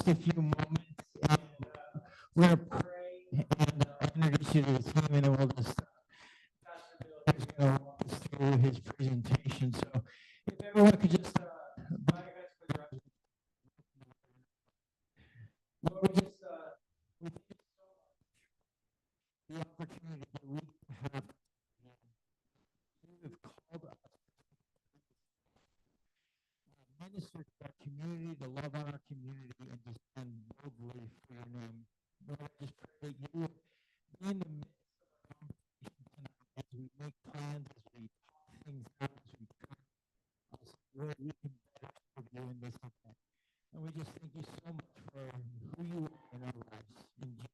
just a few moments, and we're going to pray and introduce you to the team, and then we'll just Pastor Bill is going to walk us through his presentation. So if everyone could just bow your heads for the rest. Lord, we thank you so much the opportunity that we have. You have called us to minister to our community, to love on our community, and to stand boldly for your name. Lord, I just pray that you would be in the midst of our conversation tonight as we make plans, as we talk things out, as we try where we can better serve you in this event. And we just thank you so much for who you are in our lives. In Jesus'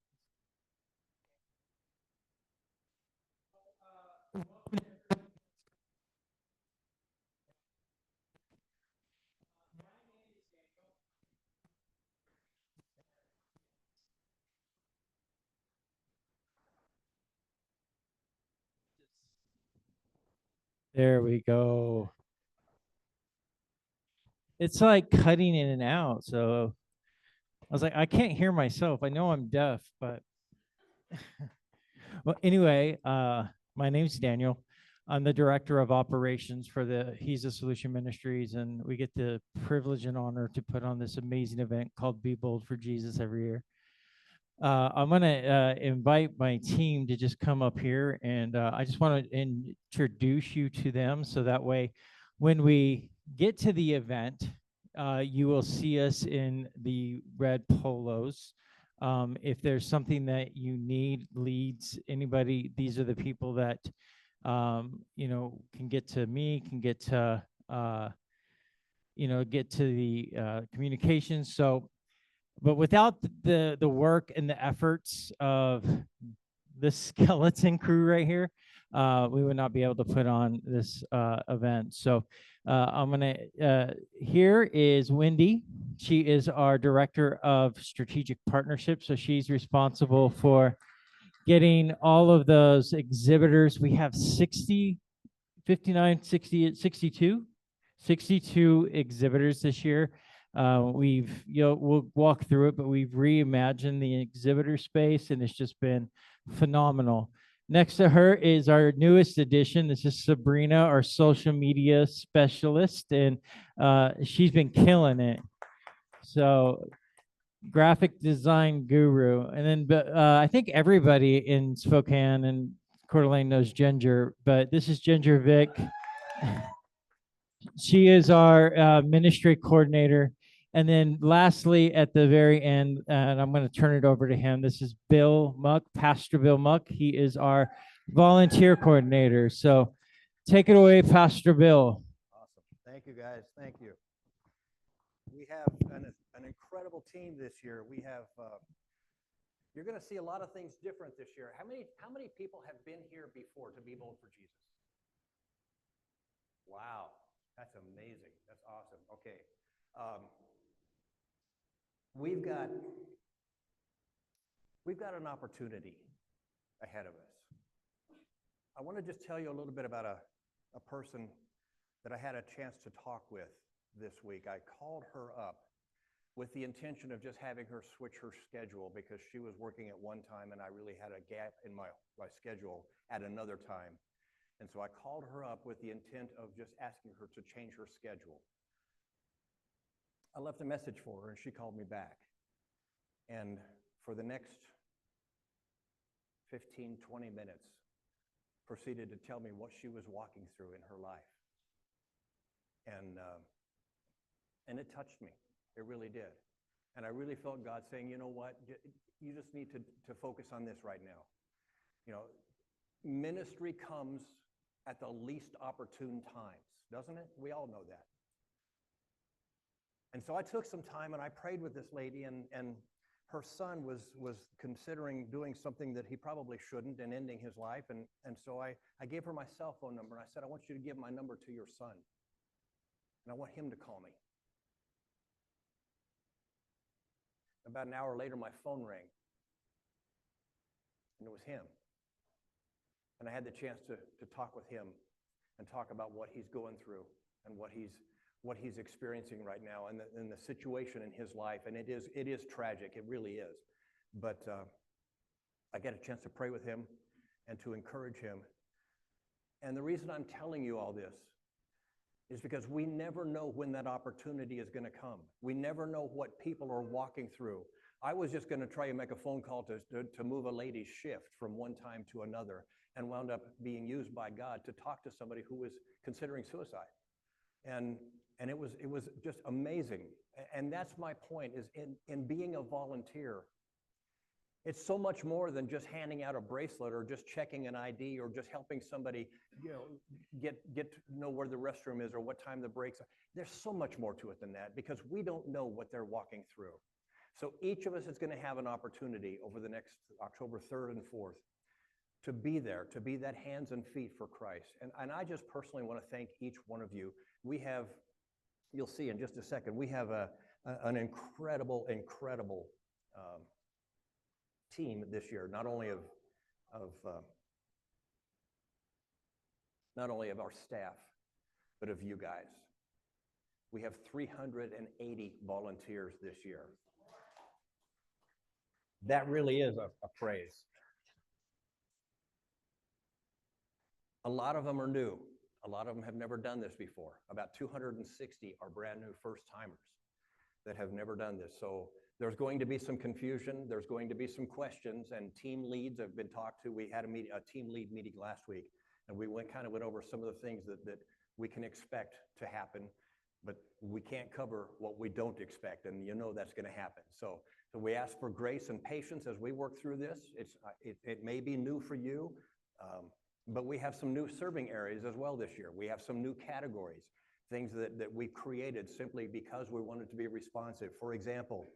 There we go. It's like cutting in and out. So I was like, I can't hear myself. I know I'm deaf, but well, anyway, my name's Daniel. I'm the director of operations for the He's a Solution Ministries, and we get the privilege and honor to put on this amazing event called Be Bold for Jesus every year. I'm going to invite my team to just come up here, and I just want to introduce you to them so that way when we get to the event, you will see us in the red polos. If there's something that you need, leads, anybody, these are the people that, can get to me, can get to, get to the communications. So, but without the work and the efforts of this skeleton crew right here, we would not be able to put on this event. So here is Wendy. She is our director of strategic partnerships. So she's responsible for getting all of those exhibitors. We have 62 exhibitors this year. We'll walk through it, but we've reimagined the exhibitor space, and it's just been phenomenal. Next to her is our newest addition. This is Sabrina, our social media specialist, and she's been killing it. So, graphic design guru. And then I think everybody in Spokane and Coeur d'Alene knows Ginger, but this is Ginger Vick. She is our ministry coordinator. And then lastly, at the very end, and I'm going to turn it over to him, this is Bill Muck, Pastor Bill Muck. He is our volunteer coordinator. So take it away, Pastor Bill. Awesome. Thank you, guys. Thank you. We have an incredible team this year. We have, you're going to see a lot of things different this year. How many people have been here before to Be Bold for Jesus? Wow. That's amazing. That's awesome. Okay. We've got an opportunity ahead of us. I want to just tell you a little bit about a person that I had a chance to talk with this week. I called her up with the intention of just having her switch her schedule because she was working at one time and I really had a gap in my schedule at another time. And so I called her up with the intent of just asking her to change her schedule. I left a message for her and she called me back. And for the next 15, 20 minutes, proceeded to tell me what she was walking through in her life. And it touched me. It really did. And I really felt God saying, you know what, you just need to focus on this right now. You know, ministry comes at the least opportune times, doesn't it? We all know that. And so I took some time and I prayed with this lady, and her son was considering doing something that he probably shouldn't and ending his life. And so I gave her my cell phone number, and I said, I want you to give my number to your son. And I want him to call me. About an hour later, my phone rang. And it was him. And I had the chance to talk with him and talk about what he's going through and what he's what he's experiencing right now and the situation in his life. And it is tragic. It really is. But I get a chance to pray with him and to encourage him. And the reason I'm telling you all this is because we never know when that opportunity is going to come. We never know what people are walking through. I was just going to try and make a phone call to move a lady's shift from one time to another, and wound up being used by God to talk to somebody who was considering suicide. And it was just amazing. And that's my point, is in being a volunteer, it's so much more than just handing out a bracelet or just checking an ID or just helping somebody, get to know where the restroom is or what time the breaks are. There's so much more to it than that, because we don't know what they're walking through. So each of us is going to have an opportunity over the next October 3rd and 4th to be there, to be that hands and feet for Christ. And I just personally want to thank each one of you. We have, you'll see in just a second, we have an incredible team this year, not only of our staff, but of you guys. We have 380 volunteers this year. That really is a praise. A lot of them are new. A lot of them have never done this before. About 260 are brand new first-timers that have never done this. So there's going to be some confusion. There's going to be some questions, and team leads have been talked to. We had a team lead meeting last week, and we went over some of the things that we can expect to happen, but we can't cover what we don't expect, and that's going to happen. So we ask for grace and patience as we work through this. It may be new for you, but we have some new serving areas as well this year. We have some new categories, things that we created simply because we wanted to be responsive. For example,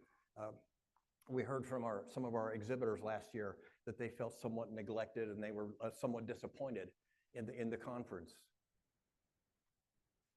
we heard from some of our exhibitors last year that they felt somewhat neglected and they were somewhat disappointed in the conference.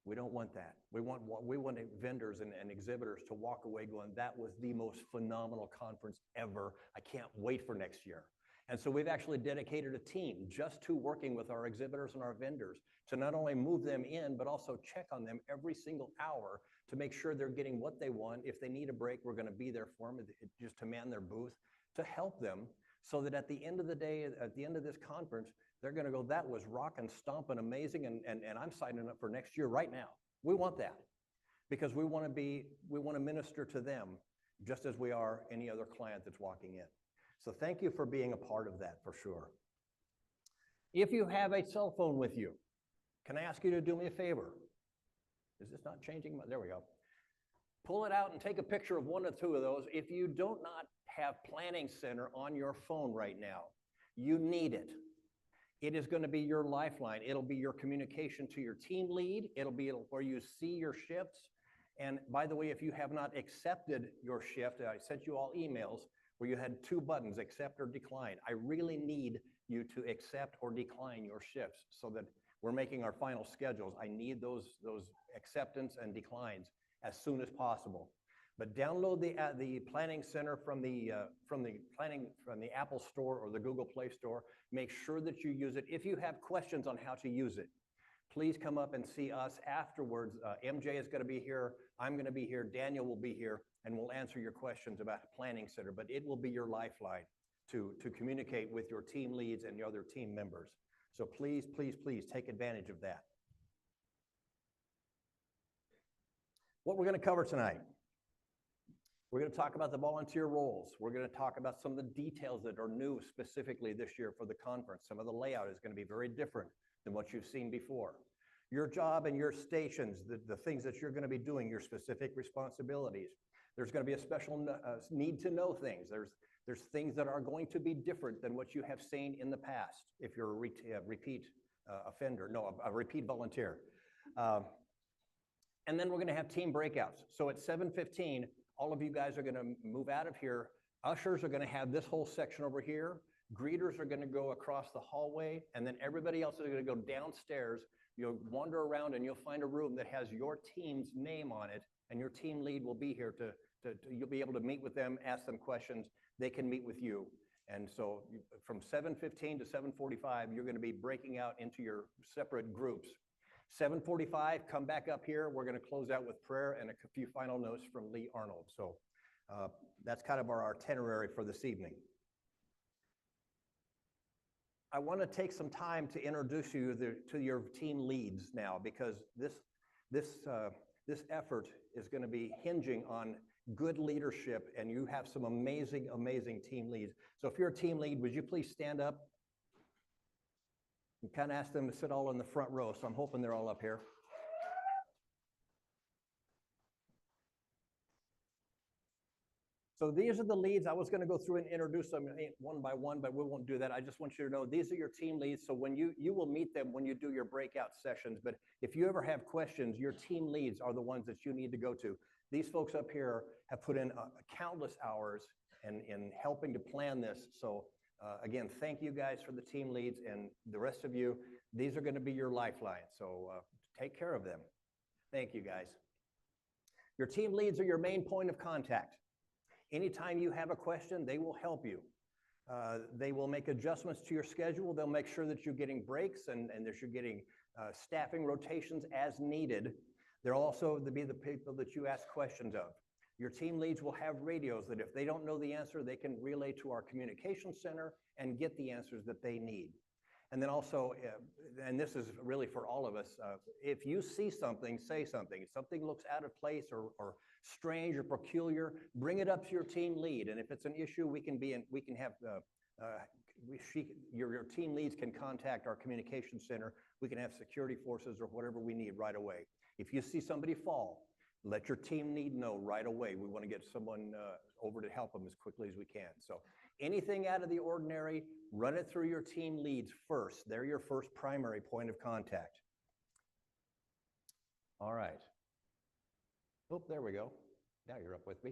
We don't want that. We want vendors and exhibitors to walk away going, that was the most phenomenal conference ever. I can't wait for next year. And so we've actually dedicated a team just to working with our exhibitors and our vendors to not only move them in, but also check on them every single hour to make sure they're getting what they want. If they need a break, we're going to be there for them, just to man their booth, to help them, so that at the end of the day, at the end of this conference, they're going to go, that was rockin', stompin', amazing, and I'm signing up for next year right now. We want that, because we want to minister to them just as we are any other client that's walking in. So thank you for being a part of that, for sure. If you have a cell phone with you, can I ask you to do me a favor? Is this not changing? There we go. Pull it out and take a picture of one or two of those. If you do not have Planning Center on your phone right now, you need it. It is going to be your lifeline. It'll be your communication to your team lead. It'll be where you see your shifts. And by the way, if you have not accepted your shift, I sent you all emails where you had two buttons, accept or decline. I really need you to accept or decline your shifts so that we're making our final schedules. I need those acceptance and declines as soon as possible. But download the Planning Center from the Apple Store or the Google Play Store. Make sure that you use it. If you have questions on how to use it, please come up and see us afterwards. MJ is going to be here. I'm going to be here. Daniel will be here, and we'll answer your questions about Planning Center. But it will be your lifeline to communicate with your team leads and your other team members. So please, please, please take advantage of that. What we're going to cover tonight. We're going to talk about the volunteer roles. We're going to talk about some of the details that are new specifically this year for the conference. Some of the layout is going to be very different than what you've seen before. Your job and your stations, the things that you're going to be doing, your specific responsibilities. There's going to be a special need to know things. There's things that are going to be different than what you have seen in the past if you're a repeat offender, no, a repeat volunteer. And then we're going to have team breakouts. So at 7:15, all of you guys are going to move out of here. Ushers are going to have this whole section over here. Greeters are going to go across the hallway, and then everybody else is going to go downstairs. You'll wander around and you'll find a room that has your team's name on it, and your team lead will be here you'll be able to meet with them, ask them questions. They can meet with you. And so from 7:15 to 7:45, you're going to be breaking out into your separate groups. 7:45, come back up here. We're going to close out with prayer and a few final notes from Lee Arnold. So that's kind of our itinerary for this evening. I want to take some time to introduce you to your team leads now, because this effort is going to be hinging on good leadership, and you have some amazing, amazing team leads. So if you're a team lead, would you please stand up? And kind of ask them to sit all in the front row, so I'm hoping they're all up here. So these are the leads. I was going to go through and introduce them one by one, but we won't do that. I just want you to know these are your team leads. So when you will meet them when you do your breakout sessions. But if you ever have questions, your team leads are the ones that you need to go to. These folks up here have put in countless hours in helping to plan this. So again, thank you guys for the team leads, and the rest of you, these are going to be your lifeline. So take care of them. Thank you, guys. Your team leads are your main point of contact. Anytime you have a question, they will help you. They will make adjustments to your schedule. They'll make sure that you're getting breaks and that you're getting staffing rotations as needed. They'll also be the people that you ask questions of. Your team leads will have radios that if they don't know the answer, they can relay to our communication center and get the answers that they need. And then also, and this is really for all of us, if you see something, say something. If something looks out of place or strange or peculiar, bring it up to your team lead. And if it's an issue, we can have your team leads can contact our communication center. We can have security forces or whatever we need right away. If you see somebody fall, let your team lead know right away. We want to get someone over to help them as quickly as we can. So anything out of the ordinary, run it through your team leads first. They're your first primary point of contact. All right. Oh, there we go. Now you're up with me.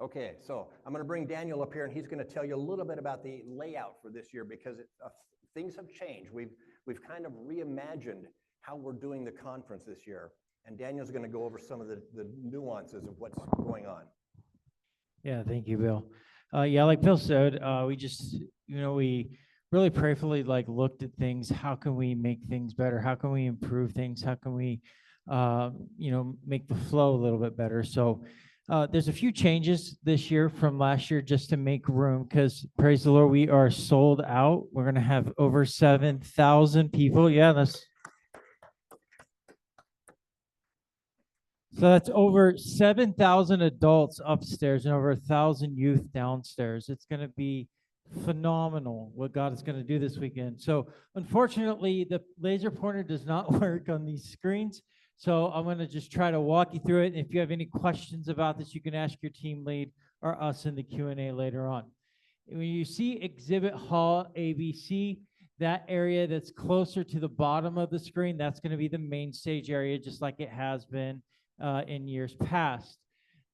Okay, so I'm going to bring Daniel up here, and he's going to tell you a little bit about the layout for this year, because things have changed. We've kind of reimagined how we're doing the conference this year, and Daniel's going to go over some of the nuances of what's going on. Yeah, thank you, Bill. Yeah, like Bill said, we just, we really prayerfully looked at things. How can we make things better? How can we improve things? How can we, make the flow a little bit better? So there's a few changes this year from last year just to make room, because praise the Lord, we are sold out. We're going to have over 7,000 people. Yeah, so that's over 7,000 adults upstairs and over 1,000 youth downstairs. It's going to be phenomenal what God is going to do this weekend. So unfortunately, the laser pointer does not work on these screens. So I'm going to just try to walk you through it. And if you have any questions about this, you can ask your team lead or us in the Q&A later on. When you see Exhibit Hall ABC, that area that's closer to the bottom of the screen, that's going to be the main stage area, just like it has been in years past.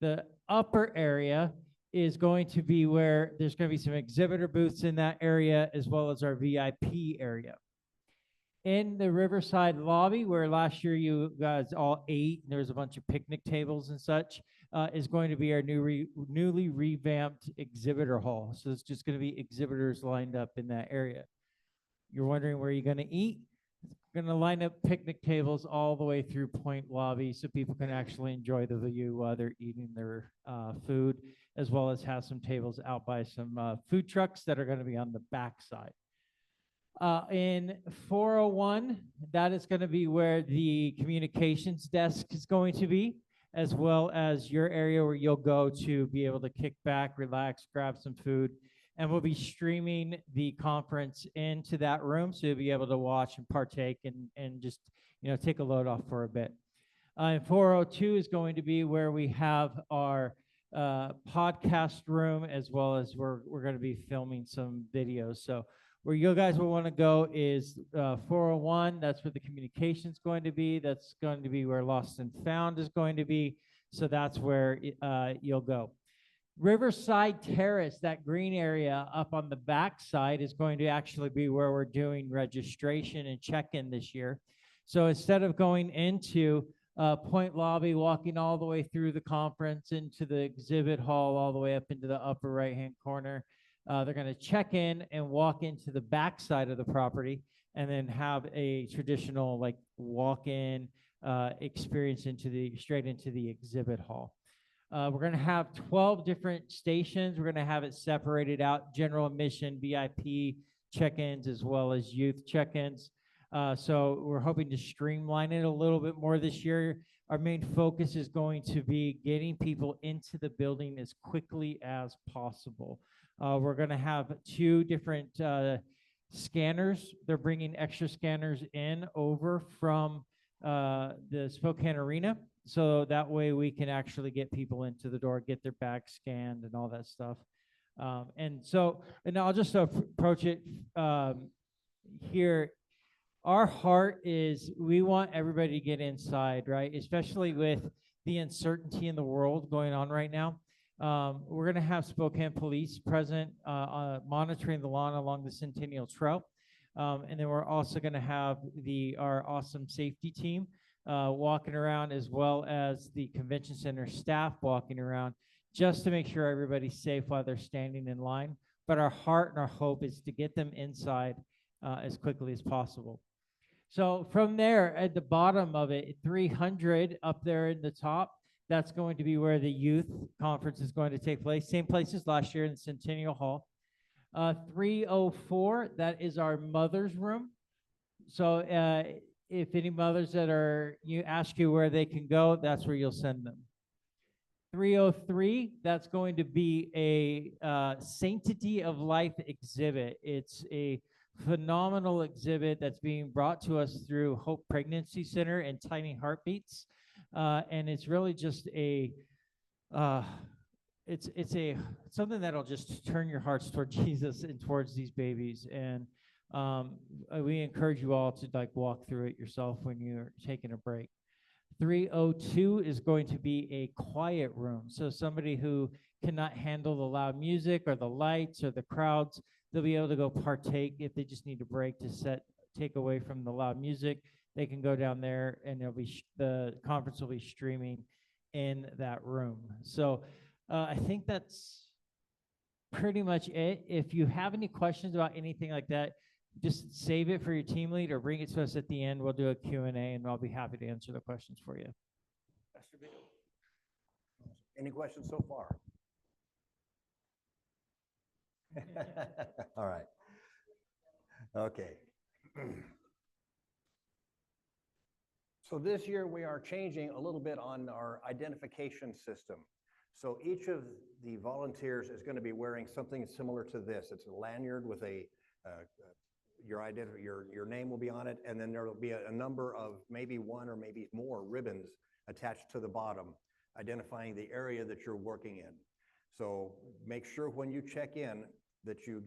The upper area is going to be where there's going to be some exhibitor booths in that area, as well as our VIP area. In the Riverside lobby, where last year you guys all ate, and there's a bunch of picnic tables and such, is going to be our newly revamped exhibitor hall. So it's just going to be exhibitors lined up in that area. You're wondering where you're going to eat? We're going to line up picnic tables all the way through Point Lobby so people can actually enjoy the view while they're eating their food, as well as have some tables out by some food trucks that are going to be on the back side. In 401, that is going to be where the communications desk is going to be, as well as your area where you'll go to be able to kick back, relax, grab some food. And we'll be streaming the conference into that room, so you'll be able to watch and partake and just, take a load off for a bit. And 402 is going to be where we have our podcast room, as well as we're going to be filming some videos. So where you guys will want to go is 401. That's where the communication is going to be. That's going to be where Lost and Found is going to be. So that's where you'll go. Riverside Terrace, that green area up on the back side, is going to actually be where we're doing registration and check-in this year. So instead of going into Point Lobby, walking all the way through the conference into the exhibit hall, all the way up into the upper right-hand corner, they're going to check in and walk into the back side of the property. and then have a traditional like walk-in experience straight into the exhibit hall. We're going to have 12 different stations. We're going to have it separated out: general admission, VIP check-ins, as well as youth check-ins. So we're hoping to streamline it a little bit more this year. Our main focus is going to be getting people into the building as quickly as possible. We're going to have 2 different scanners. They're bringing extra scanners in over from the Spokane Arena, so that way we can actually get people into the door, get their bags scanned and all that stuff. And I'll just approach it here. Our heart is we want everybody to get inside, right? Especially with the uncertainty in the world going on right now. We're going to have Spokane Police present monitoring the lawn along the Centennial Trail. And then we're also going to have our awesome safety team walking around, as well as the convention center staff walking around, just to make sure everybody's safe while they're standing in line. But our heart and our hope is to get them inside as quickly as possible. So from there, at the bottom of it, 300 up there in the top, that's going to be where the youth conference is going to take place. Same place as last year in the Centennial Hall. 304, that is our mother's room. So if any mothers you ask you where they can go, that's where you'll send them. 303, that's going to be a Sanctity of Life exhibit. It's a phenomenal exhibit that's being brought to us through Hope Pregnancy Center and Tiny Heartbeats. And it's really just something that'll just turn your hearts toward Jesus and towards these babies. And we encourage you all to like walk through it yourself when you're taking a break. 302 is going to be a quiet room. So somebody who cannot handle the loud music or the lights or the crowds, they'll be able to go partake. If they just need a break to take away from the loud music, they can go down there, and the conference will be streaming in that room. So I think that's pretty much it. If you have any questions about anything like that, just save it for your team lead or bring it to us at the end. We'll do a Q&A, and I'll be happy to answer the questions for you. Any questions so far? All right. Okay. So this year we are changing a little bit on our identification system. So each of the volunteers is going to be wearing something similar to this. It's a lanyard with your name will be on it, and then there will be a number of maybe 1 or maybe more ribbons attached to the bottom, identifying the area that you're working in. So make sure when you check in that you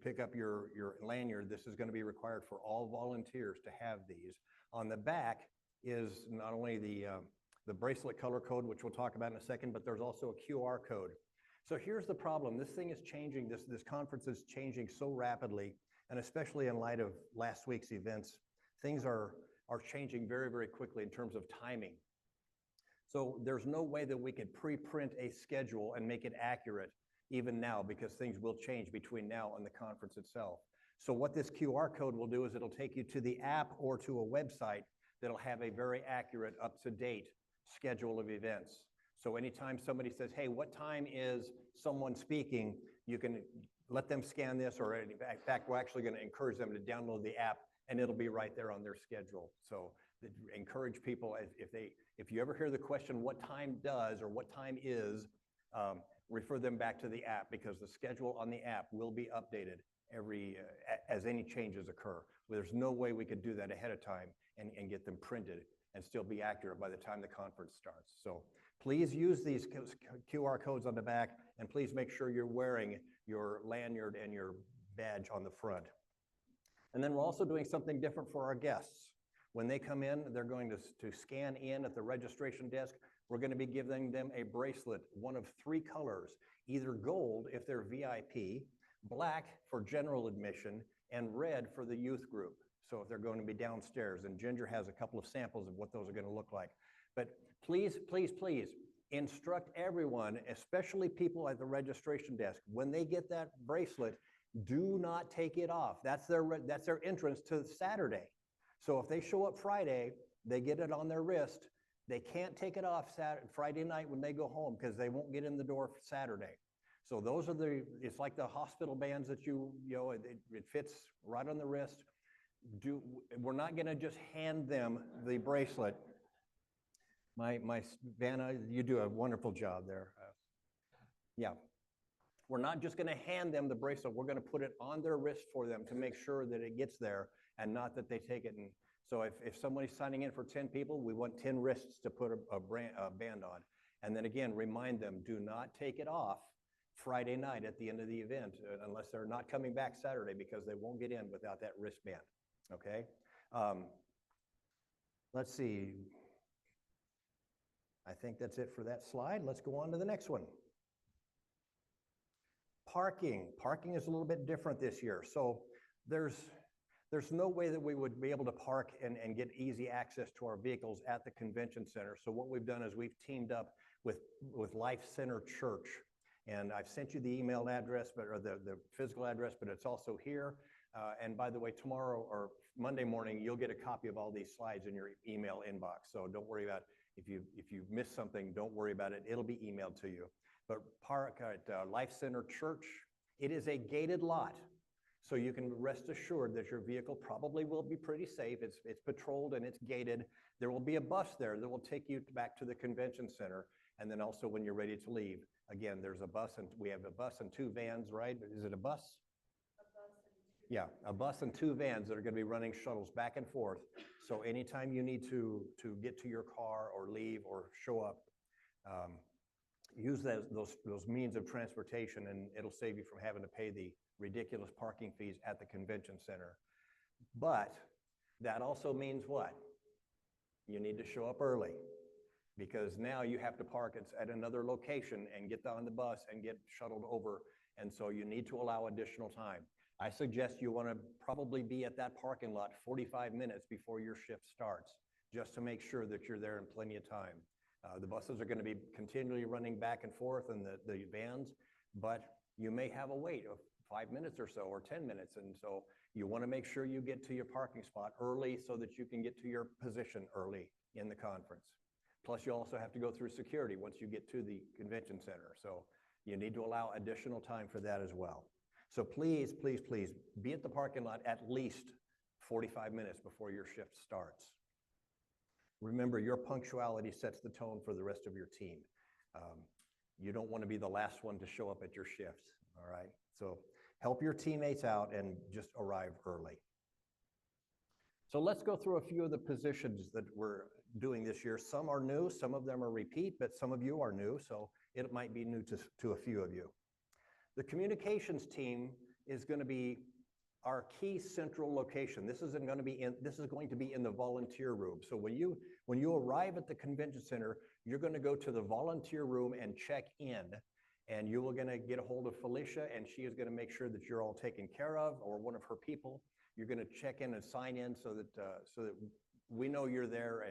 pick up your lanyard. This is going to be required for all volunteers to have these. On the back is not only the bracelet color code, which we'll talk about in a second, but there's also a QR code. So here's the problem. This thing is changing. This conference is changing so rapidly, and especially in light of last week's events, things are changing very, very quickly in terms of timing. So there's no way that we could pre-print a schedule and make it accurate even now, because things will change between now and the conference itself. So what this QR code will do is it'll take you to the app or to a website that'll have a very accurate, up-to-date schedule of events. So anytime somebody says, hey, what time is someone speaking, you can let them scan this, or in fact, we're actually going to encourage them to download the app, and it'll be right there on their schedule. So encourage people, if you ever hear the question, what time does or what time is, refer them back to the app, because the schedule on the app will be updated as any changes occur. There's no way we could do that ahead of time and get them printed and still be accurate by the time the conference starts. So please use these QR codes on the back, and please make sure you're wearing your lanyard and your badge on the front. And then we're also doing something different for our guests. When they come in, they're going to scan in at the registration desk. We're going to be giving them a bracelet, one of 3 colors, either gold if they're VIP, black for general admission, and red for the youth group. So if they're going to be downstairs, and Ginger has a couple of samples of what those are going to look like. But please, please, please instruct everyone, especially people at the registration desk, when they get that bracelet, Do not take it off. That's their entrance to Saturday. So if they show up Friday, they get it on their wrist. They can't take it off Friday night when they go home because they won't get in the door for Saturday. So those are it's like the hospital bands that it fits right on the wrist. We're not going to just hand them the bracelet. My Vanna, you do a wonderful job there. Yeah. We're not just going to hand them the bracelet. We're going to put it on their wrist for them to make sure that it gets there and not that they take it. And so if somebody's signing in for 10 people, we want 10 wrists to put a band on. And then again, remind them, do not take it off Friday night at the end of the event unless they're not coming back Saturday because they won't get in without that wristband, okay? Let's see. I think that's it for that slide. Let's go on to the next one. Parking is a little bit different this year. So there's no way that we would be able to park and get easy access to our vehicles at the convention center. So what we've done is we've teamed up with Life Center Church. And I've sent you the email address, or the physical address, but it's also here. And by the way, tomorrow or Monday morning, you'll get a copy of all these slides in your email inbox. So don't worry about if you miss something, don't worry about it. It'll be emailed to you. But park at Life Center Church. It is a gated lot, so you can rest assured that your vehicle probably will be pretty safe. It's patrolled and it's gated. There will be a bus there that will take you back to the convention center. And then also when you're ready to leave, again, there's a bus, and we have a bus and 2 vans, right? Is it a bus? Yeah, a bus and 2 vans that are going to be running shuttles back and forth. So anytime you need to get to your car or leave or show up, use those means of transportation, and it'll save you from having to pay the ridiculous parking fees at the convention center. But that also means what? You need to show up early, because now you have to park at another location and get on the bus and get shuttled over. And so you need to allow additional time. I suggest you want to probably be at that parking lot 45 minutes before your shift starts, just to make sure that you're there in plenty of time. The buses are going to be continually running back and forth, and the vans, but you may have a wait of 5 minutes or so, or 10 minutes. And so you want to make sure you get to your parking spot early so that you can get to your position early in the conference. Plus, you also have to go through security once you get to the convention center. So you need to allow additional time for that as well. So please, please, please be at the parking lot at least 45 minutes before your shift starts. Remember, your punctuality sets the tone for the rest of your team. You don't want to be the last one to show up at your shift, all right? So help your teammates out and just arrive early. So let's go through a few of the positions that we're doing this year. Some are new, some of them are repeat, but some of you are new, so it might be new to a few of you. The communications team is going to be our key central location. This is going to be in the volunteer room. So when you arrive at the convention center, you're going to go to the volunteer room and check in, and you are going to get a hold of Felicia, and she is going to make sure that you're all taken care of, or one of her people. You're going to check in and sign in so that we know you're there,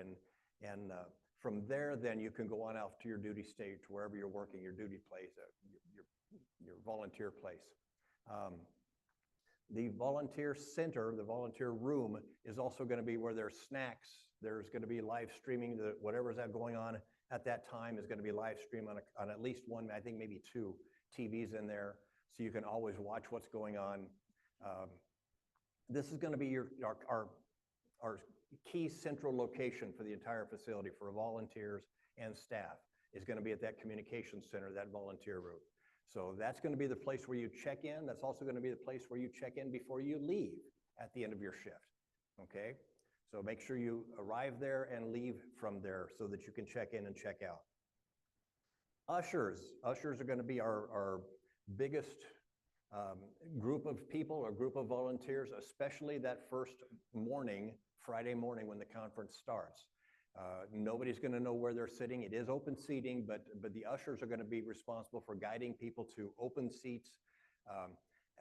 and from there, then you can go on out to your duty stage, wherever you're working, your duty place, your volunteer place. The volunteer center, the volunteer room, is also going to be where there's snacks. There's going to be live streaming. Whatever's going on at that time is going to be live streamed on at least one, I think maybe 2 TVs in there, so you can always watch what's going on. This is going to be our key central location for the entire facility for volunteers and staff, is going to be at that communications center, that volunteer room. So that's going to be the place where you check in. That's also going to be the place where you check in before you leave at the end of your shift, okay? So make sure you arrive there and leave from there so that you can check in and check out. Ushers are going to be our biggest group of people, or group of volunteers, especially that first morning, Friday morning, when the conference starts. Nobody's going to know where they're sitting. It is open seating, but the ushers are going to be responsible for guiding people to open seats.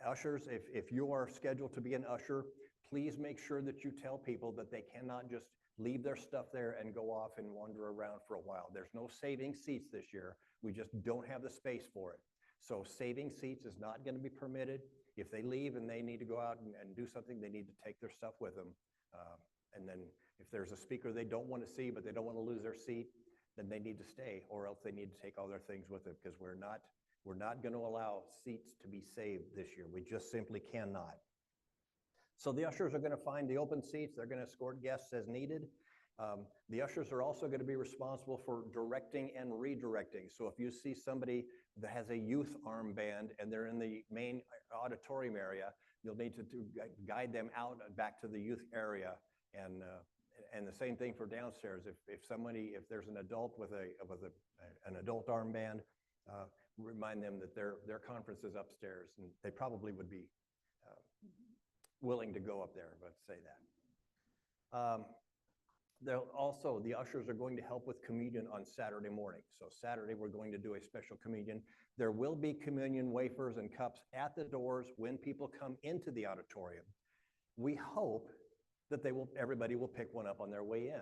Ushers, if you are scheduled to be an usher, please make sure that you tell people that they cannot just leave their stuff there and go off and wander around for a while. There's no saving seats this year. We just don't have the space for it. So saving seats is not going to be permitted. If they leave and they need to go out and do something, they need to take their stuff with them. And then if there's a speaker they don't want to see, but they don't want to lose their seat, then they need to stay, or else they need to take all their things with them, because we're not going to allow seats to be saved this year. We just simply cannot. So the ushers are going to find the open seats. They're going to escort guests as needed. The ushers are also going to be responsible for directing and redirecting. So if you see somebody that has a youth armband and they're in the main auditorium area, you'll need to guide them out back to the youth area. And the same thing for downstairs. If there's an adult with an adult armband, remind them that their conference is upstairs, and they probably would be willing to go up there, but say that. The ushers are going to help with communion on Saturday morning. So Saturday, we're going to do a special communion. There will be communion wafers and cups at the doors when people come into the auditorium. We hope that everybody will pick one up on their way in.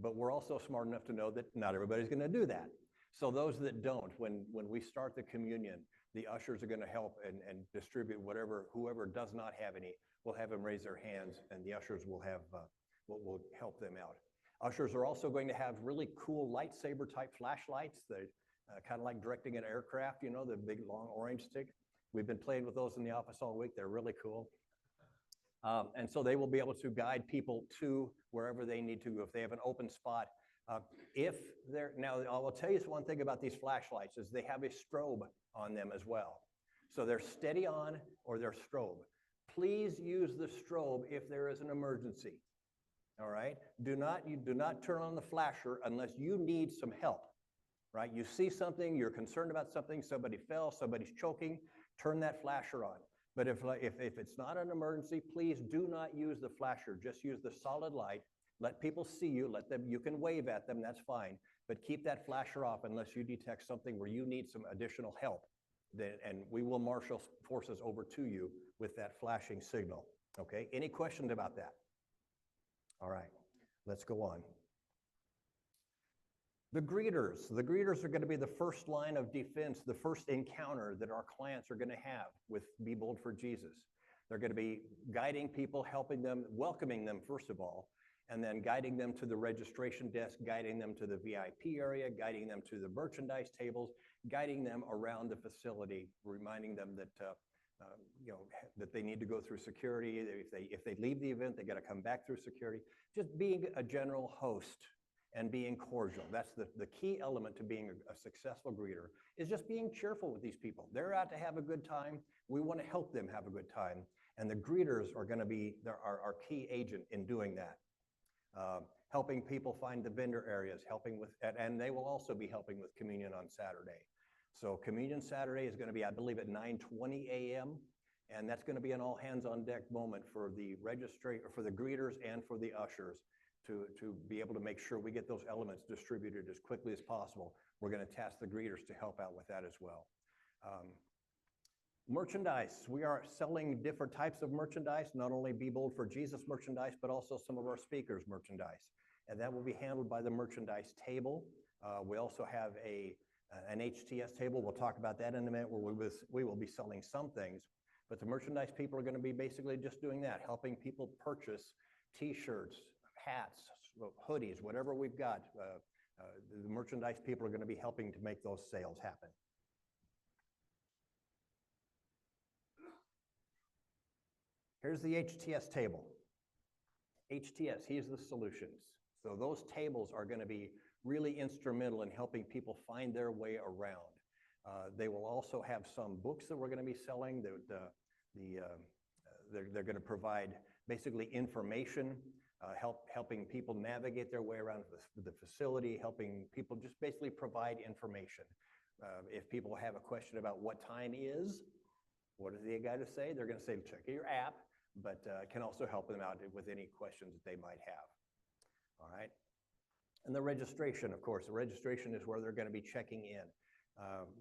But we're also smart enough to know that not everybody's going to do that. So those that don't, when we start the communion, the ushers are going to help and distribute whoever does not have any, will have them raise their hands, and the ushers will will help them out. Ushers are also going to have really cool lightsaber type flashlights, kind of like directing an aircraft, you know, the big long orange stick. We've been playing with those in the office all week. They're really cool. And so they will be able to guide people to wherever they need to go if they have an open spot. Now, I will tell you one thing about these flashlights is they have a strobe on them as well. So they're steady on or they're strobe. Please use the strobe if there is an emergency. All right? Do not turn on the flasher unless you need some help. Right? You see something, you're concerned about something, somebody fell, somebody's choking, turn that flasher on. But if it's not an emergency, please do not use the flasher. Just use the solid light. Let people see you. You can wave at them. That's fine. But keep that flasher off unless you detect something where you need some additional help. And we will marshal forces over to you with that flashing signal. Okay? Any questions about that? All right. Let's go on. The greeters are going to be the first line of defense, the first encounter that our clients are going to have with Be Bold for Jesus. They're going to be guiding people, helping them, welcoming them, first of all, and then guiding them to the registration desk, guiding them to the VIP area, guiding them to the merchandise tables, guiding them around the facility, reminding them that that they need to go through security. If they leave the event, they got to come back through security. Just being a general host and being cordial. That's the key element to being a successful greeter, is just being cheerful with these people. They're out to have a good time. We want to help them have a good time. And the greeters are going to be our key agent in doing that. Helping people find the vendor areas, and they will also be helping with communion on Saturday. So communion Saturday is going to be, I believe, at 9:20 a.m. And that's going to be an all hands on deck moment for the greeters and for the ushers to be able to make sure we get those elements distributed as quickly as possible. We're going to task the greeters to help out with that as well. Merchandise. We are selling different types of merchandise, not only Be Bold for Jesus merchandise, but also some of our speakers' merchandise. And that will be handled by the merchandise table. We also have an HTS table. We'll talk about that in a minute, where we will be selling some things. But the merchandise people are going to be basically just doing that, helping people purchase T-shirts, hats, hoodies, whatever we've got. The merchandise people are going to be helping to make those sales happen. Here's the HTS table. HTS, here's the solutions. So those tables are going to be really instrumental in helping people find their way around. They will also have some books that we're going to be selling. They're going to provide basically information, helping people navigate their way around the facility, helping people just basically provide information. If people have a question about what time is, what does the guy to say? They're going to say, check your app, but can also help them out with any questions that they might have. All right. And the registration, of course, the registration is where they're going to be checking in.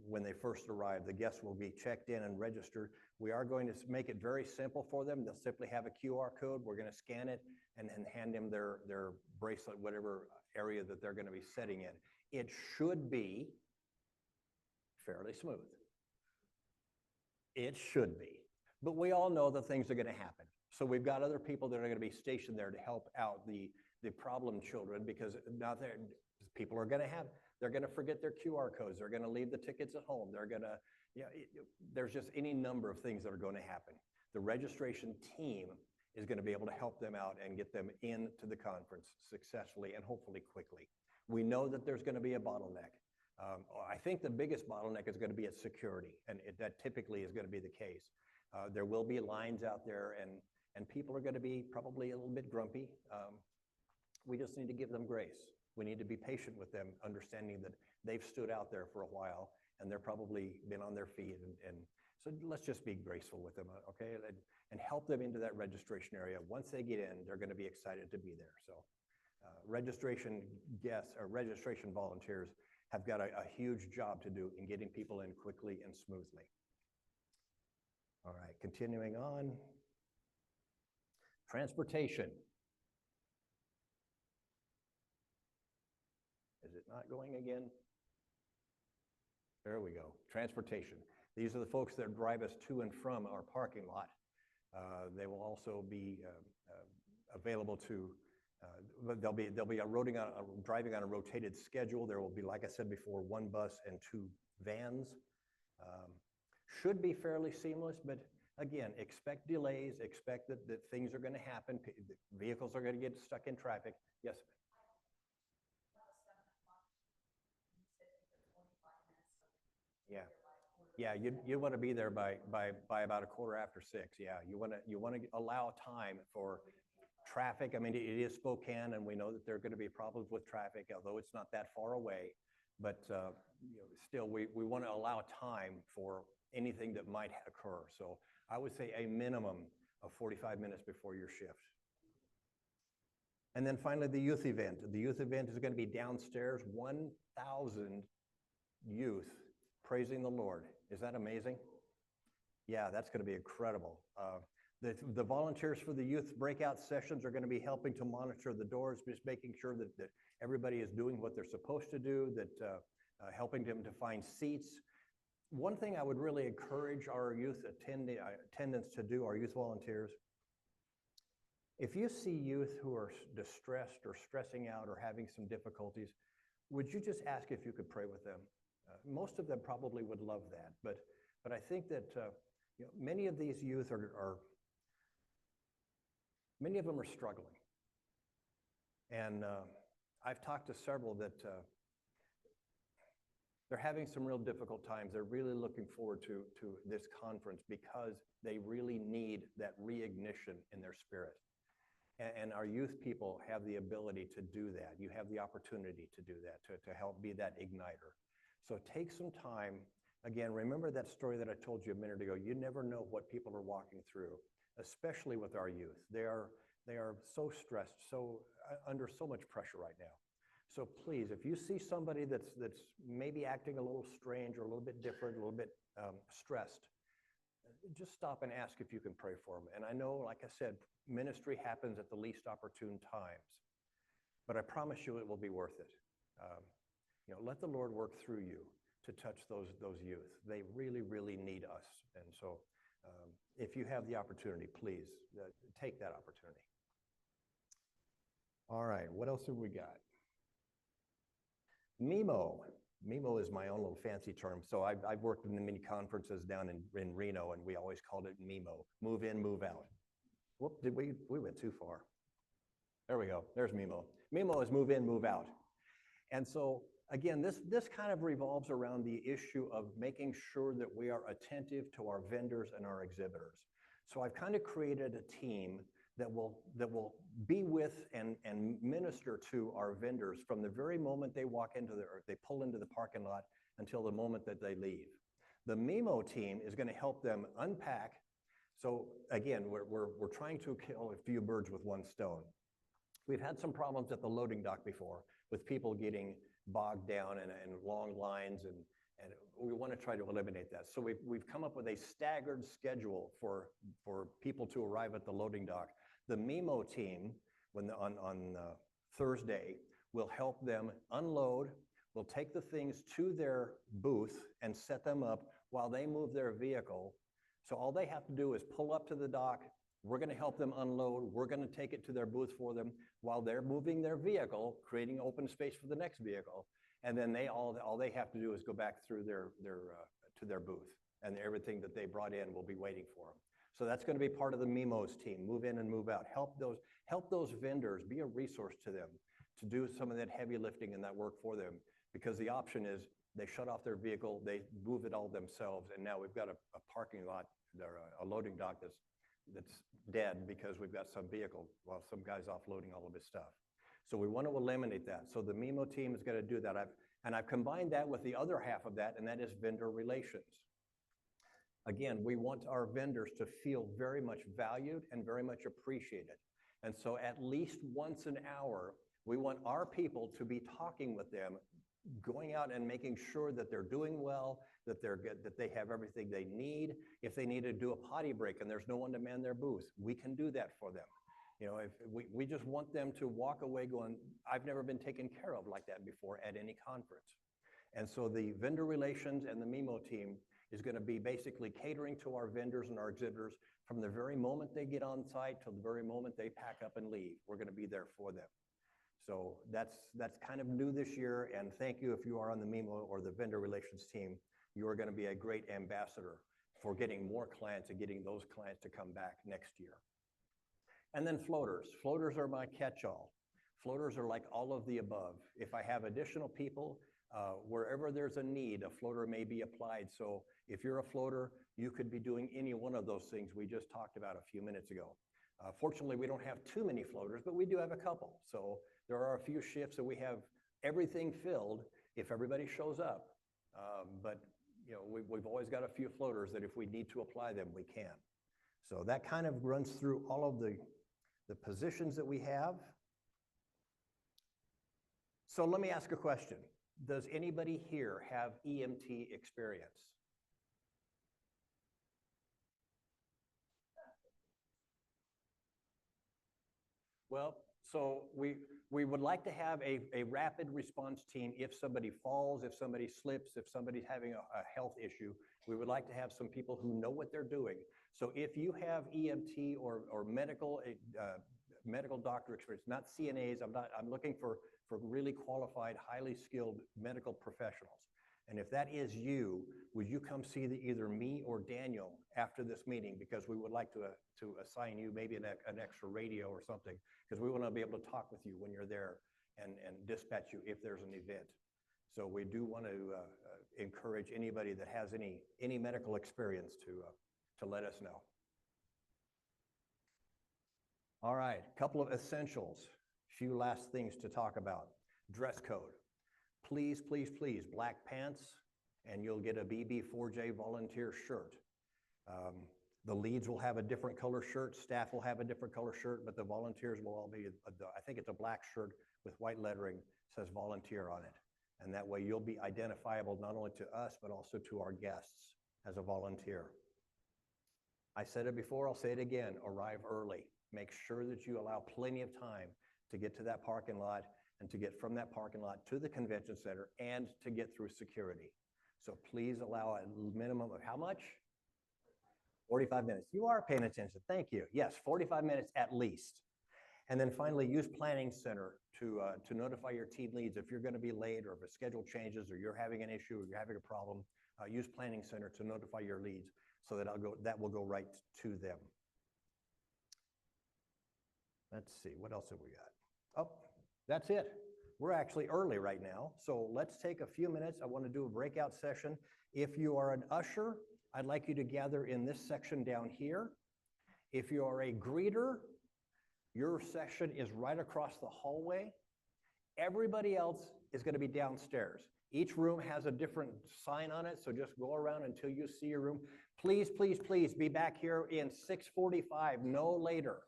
When they first arrive, the guests will be checked in and registered. We are going to make it very simple for them. They'll simply have a QR code. We're going to scan it and then hand them their bracelet, whatever area that they're going to be setting in. It should be fairly smooth. It should be. But we all know that things are going to happen. So we've got other people that are going to be stationed there to help out the problem children, because now people are going to they're going to forget their QR codes. They're going to leave the tickets at home. They're going to, there's just any number of things that are going to happen. The registration team is going to be able to help them out and get them into the conference successfully and hopefully quickly. We know that there's going to be a bottleneck. I think the biggest bottleneck is going to be at security, and that typically is going to be the case. There will be lines out there, and people are going to be probably a little bit grumpy. We just need to give them grace. We need to be patient with them, understanding that they've stood out there for a while, and they're probably been on their feet. And so let's just be graceful with them, okay? And help them into that registration area. Once they get in, they're going to be excited to be there. So registration guests or registration volunteers have got a huge job to do in getting people in quickly and smoothly. All right, continuing on. Transportation. Is it not going again? There we go. Transportation. These are the folks that drive us to and from our parking lot. They will also be available to, they'll be driving on a rotated schedule. There will be, like I said before, 1 bus and 2 vans. Should be fairly seamless, but again, expect delays, expect that things are going to happen. Vehicles are going to get stuck in traffic. Yes. Yeah, you want to be there by about 6:15. Yeah, you want to allow time for traffic. I mean, it is Spokane, and we know that there are going to be problems with traffic, although it's not that far away. But still, we want to allow time for anything that might occur. So I would say a minimum of 45 minutes before your shift. And then finally, the youth event. The youth event is going to be downstairs. 1,000 youth praising the Lord. Is that amazing? Yeah, that's going to be incredible. The volunteers for the youth breakout sessions are going to be helping to monitor the doors, just making sure that everybody is doing what they're supposed to do, that helping them to find seats. One thing I would really encourage our youth attendants to do, our youth volunteers, if you see youth who are distressed or stressing out or having some difficulties, would you just ask if you could pray with them? Most of them probably would love that, but I think that many of these youth many of them are struggling, and I've talked to several that they're having some real difficult times. They're really looking forward to this conference because they really need that reignition in their spirit. And our youth people have the ability to do that. You have the opportunity to do that, to help be that igniter. So take some time. Again, remember that story that I told you a minute ago. You never know what people are walking through, especially with our youth. They are so stressed, so under so much pressure right now. So please, if you see somebody that's maybe acting a little strange or a little bit different, a little bit stressed, just stop and ask if you can pray for them. And I know, like I said, ministry happens at the least opportune times, but I promise you it will be worth it. Let the Lord work through you to touch those youth. They really, really need us. And so if you have the opportunity, please take that opportunity. All right, what else have we got? MIMO. MIMO is my own little fancy term. So I've worked in the many conferences down in Reno, and we always called it MIMO, move in, move out. Whoop, we went too far. There we go, there's MIMO. MIMO is move in, move out. And so again, this kind of revolves around the issue of making sure that we are attentive to our vendors and our exhibitors. So I've kind of created a team that will be with and minister to our vendors from the very moment they walk into they pull into the parking lot until the moment that they leave. The MIMO team is going to help them unpack. So again, we're trying to kill a few birds with one stone. We've had some problems at the loading dock before with people getting bogged down and long lines, and we want to try to eliminate that. So we've come up with a staggered schedule for people to arrive at the loading dock. The MIMO team, on Thursday, will help them unload. We'll take the things to their booth and set them up while they move their vehicle So all they have to do is pull up to the dock. We're going to help them unload. We're going to take it to their booth for them while they're moving their vehicle, creating open space for the next vehicle. And then all they have to do is go back through to their booth, and everything that they brought in will be waiting for them. So that's going to be part of the MIMOS team, move in and move out. Help those vendors, be a resource to them to do some of that heavy lifting and that work for them, because the option is they shut off their vehicle, they move it all themselves, and now we've got a parking lot, a loading dock that's dead because we've got some vehicle while some guy's offloading all of his stuff. So we want to eliminate that. So the MIMO team is going to do that. I've combined that with the other half of that, and that is vendor relations. Again, we want our vendors to feel very much valued and very much appreciated. And so at least once an hour, we want our people to be talking with them, going out and making sure that they're doing well, that they're good, that they have everything they need. If they need to do a potty break and there's no one to man their booth, we can do that for them. You know, if we just want them to walk away going, I've never been taken care of like that before at any conference. And so the vendor relations and the MIMO team is going to be basically catering to our vendors and our exhibitors from the very moment they get on site till the very moment they pack up and leave. We're going to be there for them. So that's kind of new this year, and thank you if you are on the MIMO or the vendor relations team. You are going to be a great ambassador for getting more clients and getting those clients to come back next year. And then floaters. Floaters are my catch-all. Floaters are like all of the above. If I have additional people, wherever there's a need, a floater may be applied. So if you're a floater, you could be doing any one of those things we just talked about a few minutes ago. Fortunately, we don't have too many floaters, but we do have a couple. So there are a few shifts that we have everything filled if everybody shows up. But you know, we've always got a few floaters that if we need to apply them, we can. So that kind of runs through all of the positions that we have. So let me ask a question. Does anybody here have EMT experience? Well, so we would like to have a rapid response team if somebody falls, if somebody slips, if somebody's having a health issue. We would like to have some people who know what they're doing. So if you have EMT or medical doctor experience, not CNAs, I'm looking for really qualified, highly skilled medical professionals. And if that is you, would you come see either me or Daniel after this meeting? Because we would like to assign you maybe an extra radio or something, because we want to be able to talk with you when you're there and dispatch you if there's an event. So we do want to encourage anybody that has any medical experience to let us know. All right, a couple of essentials, few last things to talk about. Dress code. Please, please, please, black pants, and you'll get a BB4J Volunteer shirt. The leads will have a different color shirt, staff will have a different color shirt, but the volunteers will all be, I think it's a black shirt with white lettering, says volunteer on it. And that way you'll be identifiable not only to us, but also to our guests as a volunteer. I said it before, I'll say it again, arrive early. Make sure that you allow plenty of time to get to that parking lot and to get from that parking lot to the convention center and to get through security. So please allow a minimum of how much? 45 minutes. You are paying attention. Thank you. Yes, 45 minutes at least. And then finally, use Planning Center to notify your team leads if you're going to be late or if a schedule changes or you're having an issue or you're having a problem. Use Planning Center to notify your leads so that will go right to them. Let's see, what else have we got? Oh, that's it. We're actually early right now, so let's take a few minutes. I want to do a breakout session. If you are an usher, I'd like you to gather in this section down here. If you are a greeter, your section is right across the hallway. Everybody else is going to be downstairs. Each room has a different sign on it, so just go around until you see your room. Please, please, please be back here in 6:45, no later.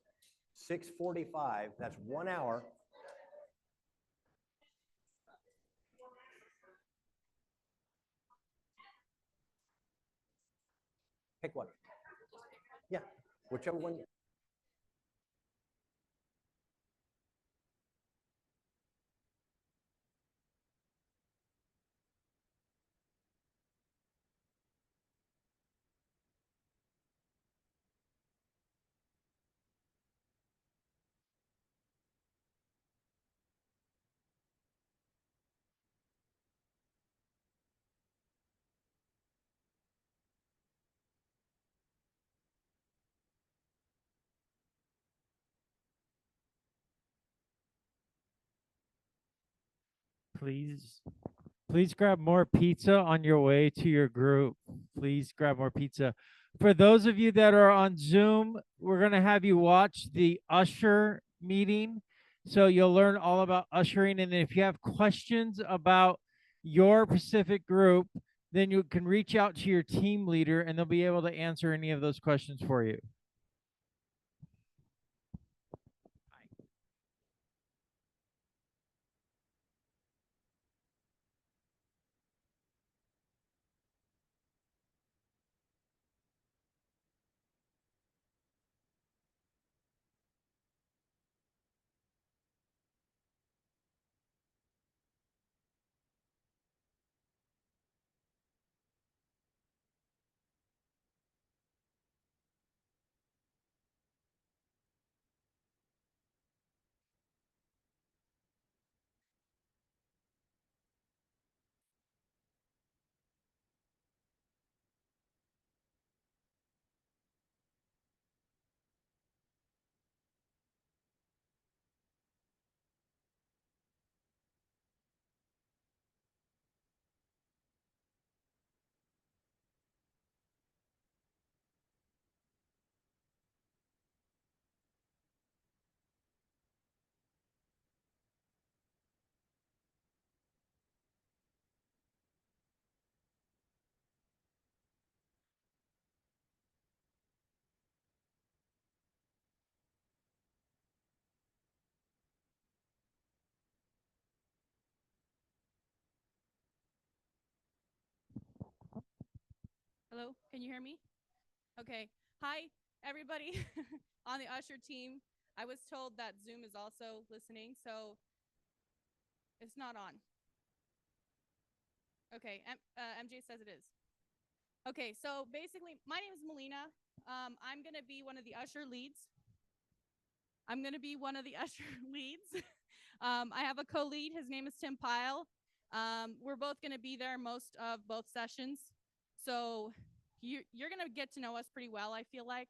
6:45, that's 1 hour. Pick one. Yeah, whichever one. Please grab more pizza on your way to your group. Please grab more pizza. For those of you that are on Zoom, we're going to have you watch the usher meeting. So you'll learn all about ushering. And if you have questions about your Pacific group, then you can reach out to your team leader and they'll be able to answer any of those questions for you. Hello, can you hear me? Okay. Hi, everybody on the Usher team. I was told that Zoom is also listening, so it's not on. Okay, MJ says it is. Okay, so basically, my name is Melina. I'm going to be one of the Usher leads. I have a co-lead. His name is Tim Pyle. We're both going to be there most of both sessions. So you're going to get to know us pretty well, I feel like.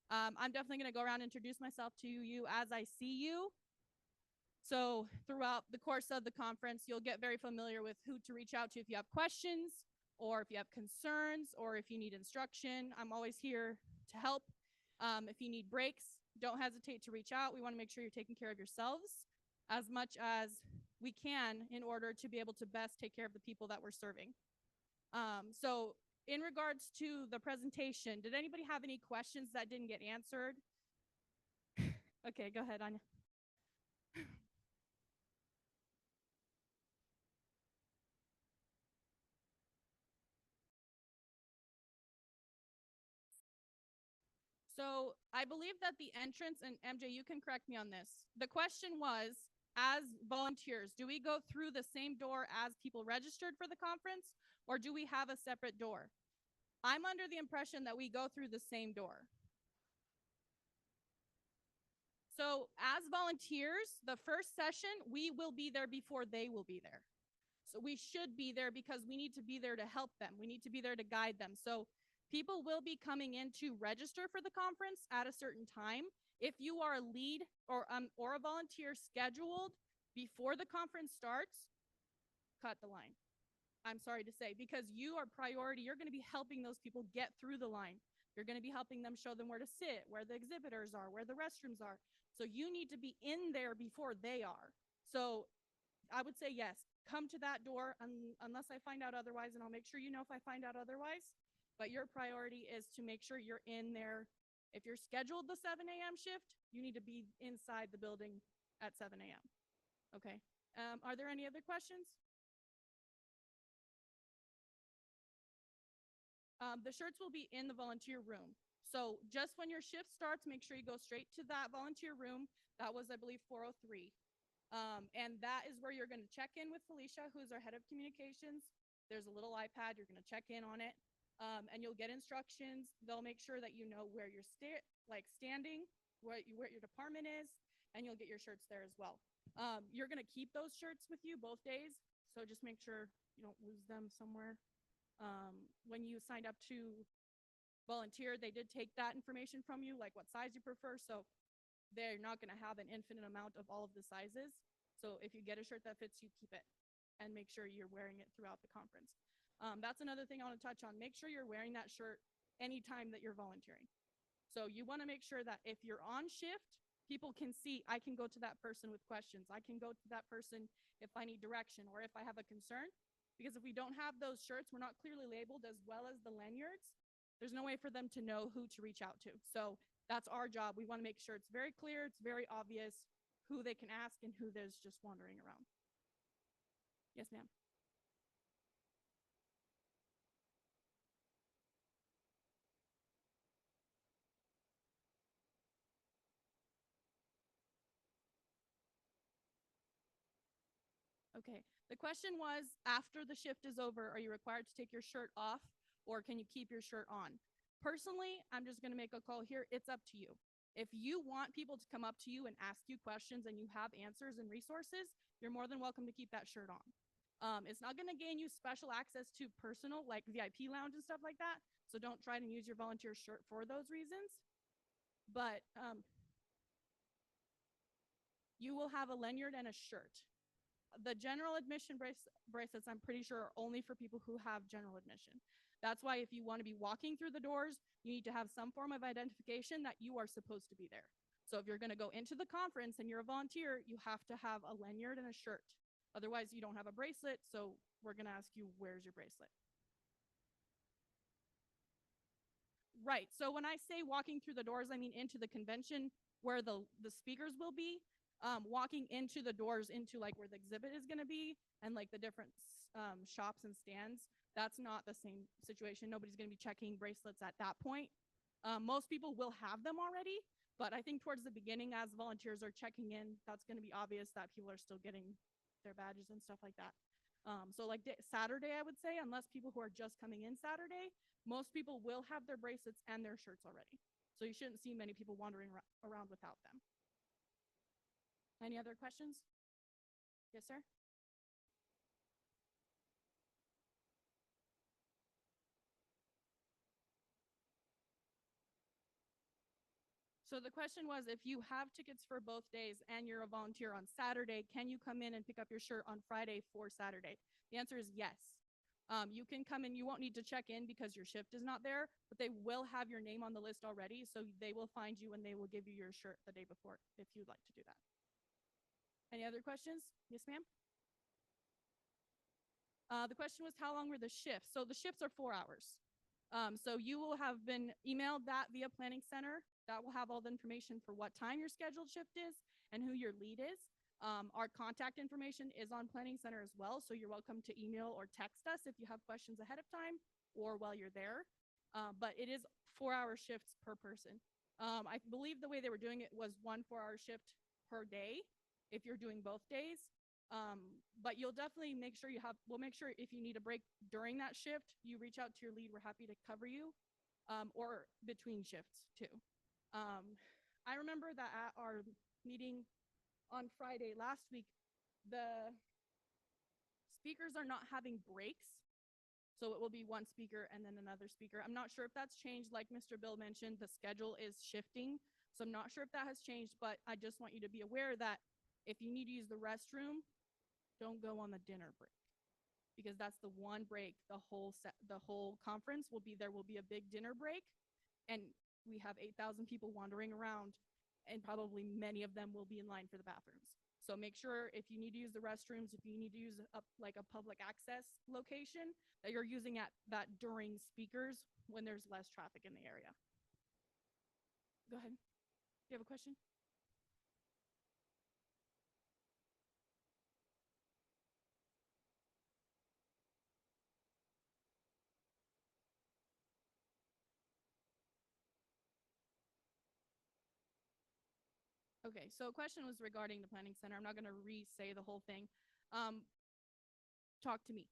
I'm definitely going to go around and introduce myself to you as I see you. So throughout the course of the conference, you'll get very familiar with who to reach out to if you have questions or if you have concerns or if you need instruction. I'm always here to help. If you need breaks, don't hesitate to reach out. We want to make sure you're taking care of yourselves as much as we can in order to be able to best take care of the people that we're serving. So in regards to the presentation, did anybody have any questions that didn't get answered? Okay, go ahead, Anya. So I believe that the entrance, and MJ, you can correct me on this. The question was, as volunteers, do we go through the same door as people registered for the conference, or do we have a separate door? I'm under the impression that we go through the same door. So as volunteers, the first session, we will be there before they will be there. So we should be there because we need to be there to help them. We need to be there to guide them. So people will be coming in to register for the conference at a certain time. If you are a lead or a volunteer scheduled before the conference starts, cut the line. I'm sorry to say, because you are priority. You're going to be helping those people get through the line. You're going to be helping them, show them where to sit, where the exhibitors are, where the restrooms are. So you need to be in there before they are. So I would say yes, come to that door unless I find out otherwise, and I'll make sure you know if I find out otherwise. But your priority is to make sure you're in there. If you're scheduled the 7 a.m. shift, you need to be inside the building at 7 a.m. Okay. Are there any other questions? The shirts will be in the volunteer room. So just when your shift starts, make sure you go straight to that volunteer room. That was, I believe, 403. And that is where you're going to check in with Felicia, who's our head of communications. There's a little iPad. You're going to check in on it. And you'll get instructions. They'll make sure that you know where you're standing, what your department is, and you'll get your shirts there as well. You're going to keep those shirts with you both days. So just make sure you don't lose them somewhere. When you signed up to volunteer, they did take that information from you, like what size you prefer. So they're not going to have an infinite amount of all of the sizes. So if you get a shirt that fits you, keep it. and make sure you're wearing it throughout the conference. That's another thing I want to touch on. Make sure you're wearing that shirt anytime that you're volunteering. So you want to make sure that if you're on shift, people can see, I can go to that person with questions. I can go to that person if I need direction or if I have a concern. Because if we don't have those shirts, we're not clearly labeled as well as the lanyards, there's no way for them to know who to reach out to. So that's our job. We want to make sure it's very clear, it's very obvious who they can ask and who there's just wandering around. Yes, ma'am. Okay. The question was, after the shift is over, are you required to take your shirt off or can you keep your shirt on? Personally, I'm just going to make a call here. It's up to you. If you want people to come up to you and ask you questions and you have answers and resources, you're more than welcome to keep that shirt on. It's not going to gain you special access to personal, like VIP lounge and stuff like that. So don't try to use your volunteer shirt for those reasons. But you will have a lanyard and a shirt. The general admission bracelets, I'm pretty sure, are only for people who have general admission. That's why if you want to be walking through the doors, you need to have some form of identification that you are supposed to be there. So if you're going to go into the conference and you're a volunteer, you have to have a lanyard and a shirt. Otherwise, you don't have a bracelet, so we're going to ask you, where's your bracelet? Right. So when I say walking through the doors, I mean into the convention where the speakers will be. Walking into the doors into like where the exhibit is going to be and like the different shops and stands, that's not the same situation. Nobody's going to be checking bracelets at that point. Most people will have them already, but I think towards the beginning as volunteers are checking in, that's going to be obvious that people are still getting their badges and stuff like that. So like Saturday, I would say, unless people who are just coming in Saturday, most people will have their bracelets and their shirts already. So you shouldn't see many people wandering around without them. Any other questions? Yes, sir? So the question was, if you have tickets for both days and you're a volunteer on Saturday, can you come in and pick up your shirt on Friday for Saturday? The answer is yes. You can come in, you won't need to check in because your shift is not there, but they will have your name on the list already. So they will find you and they will give you your shirt the day before if you'd like to do that. Any other questions? Yes, ma'am? The question was, how long were the shifts? So the shifts are 4 hours. So you will have been emailed that via Planning Center. That will have all the information for what time your scheduled shift is and who your lead is. Our contact information is on Planning Center as well. So you're welcome to email or text us if you have questions ahead of time or while you're there. But it is 4-hour shifts per person. I believe the way they were doing it was 1 4-hour shift per day if you're doing both days. But you'll definitely make sure we'll make sure if you need a break during that shift, you reach out to your lead. We're happy to cover you, or between shifts too. I remember that at our meeting on Friday last week, the speakers are not having breaks. So it will be one speaker and then another speaker. I'm not sure if that's changed. Like Mr. Bill mentioned, the schedule is shifting. So I'm not sure if that has changed, but I just want you to be aware that if you need to use the restroom, don't go on the dinner break because that's the one break the whole conference will be. There will be a big dinner break and we have 8,000 people wandering around and probably many of them will be in line for the bathrooms. So make sure if you need to use the restrooms, if you need to use like a public access location, that you're using that during speakers when there's less traffic in the area. Go ahead. Do you have a question? Okay, so a question was regarding the Planning Center. I'm not going to re-say the whole thing. Talk to me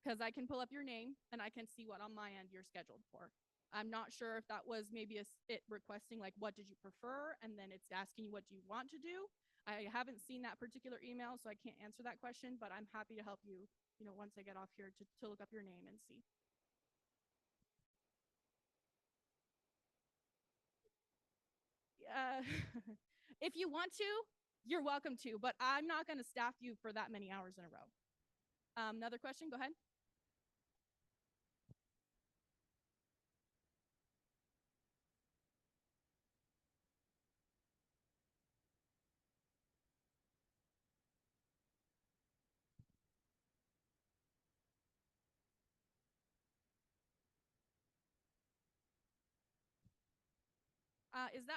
because I can pull up your name and I can see what on my end you're scheduled for. I'm not sure if that was maybe it requesting like, what did you prefer? And then it's asking you, what do you want to do? I haven't seen that particular email, so I can't answer that question, but I'm happy to help you, once I get off here to look up your name and see. If you want to, you're welcome to, but I'm not going to staff you for that many hours in a row. Another question, go ahead.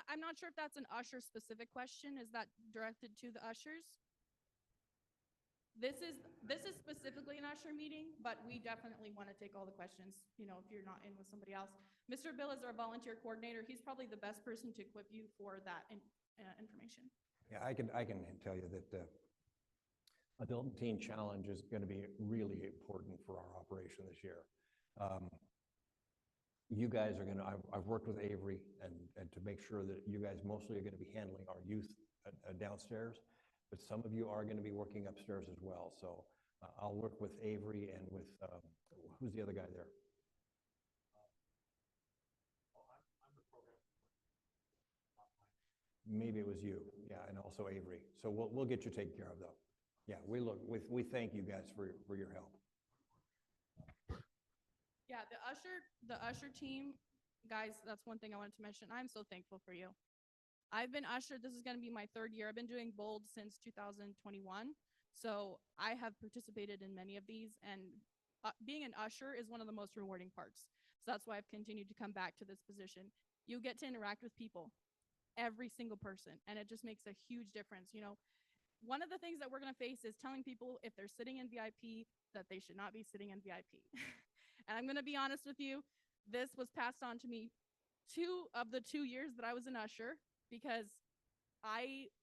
I'm not sure if that's an usher specific question. Is that directed to the ushers? This is specifically an usher meeting, but we definitely want to take all the questions, you know, if you're not in with somebody else. Mr. Bill is our volunteer coordinator. He's probably the best person to equip you for that information. Yeah, I can tell you that Adult and Teen Challenge is going to be really important for our operation this year. You guys are going to, I've worked with Avery and to make sure that you guys mostly are going to be handling our youth downstairs, but some of you are going to be working upstairs as well. So I'll work with Avery and with, who's the other guy there? Maybe it was you, yeah, and also Avery. So we'll get you taken care of though. Yeah, we thank you guys for your help. Yeah, the usher team, guys, that's one thing I wanted to mention. I'm so thankful for you. I've been ushered, this is going to be my 3rd year. I've been doing Bold since 2021. So I have participated in many of these, and being an usher is one of the most rewarding parts. So that's why I've continued to come back to this position. You get to interact with people, every single person, and it just makes a huge difference. You know, one of the things that we're going to face is telling people if they're sitting in VIP that they should not be sitting in VIP. And I'm going to be honest with you, this was passed on to me 2 of the 2 years that I was an usher, because I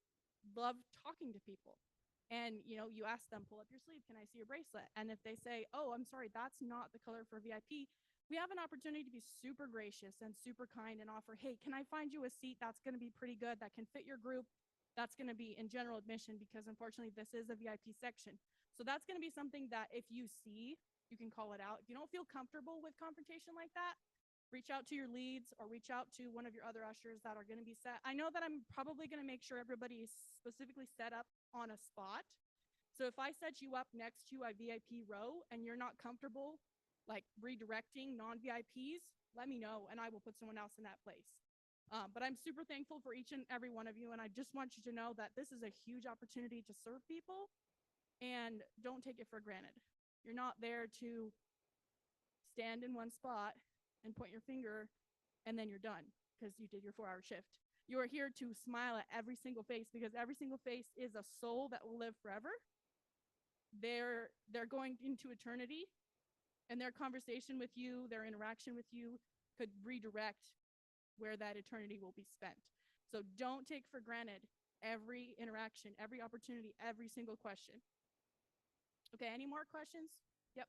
love talking to people. And, you know, you ask them, pull up your sleeve, can I see your bracelet? And if they say, oh, I'm sorry, that's not the color for VIP, we have an opportunity to be super gracious and super kind and offer, hey, can I find you a seat that's going to be pretty good, that can fit your group, that's going to be in general admission, because unfortunately this is a VIP section. So that's going to be something that if you see, you can call it out. If you don't feel comfortable with confrontation like that, reach out to your leads or reach out to one of your other ushers that are going to be set. I know that I'm probably going to make sure everybody is specifically set up on a spot. So if I set you up next to a VIP row and you're not comfortable like redirecting non-VIPs, let me know and I will put someone else in that place. But I'm super thankful for each and every one of you. And I just want you to know that this is a huge opportunity to serve people, and don't take it for granted. You're not there to stand in one spot and point your finger and then you're done because you did your 4-hour shift. You are here to smile at every single face, because every single face is a soul that will live forever. They're going into eternity, and their conversation with you, their interaction with you could redirect where that eternity will be spent. So don't take for granted every interaction, every opportunity, every single question. Okay, any more questions? Yep.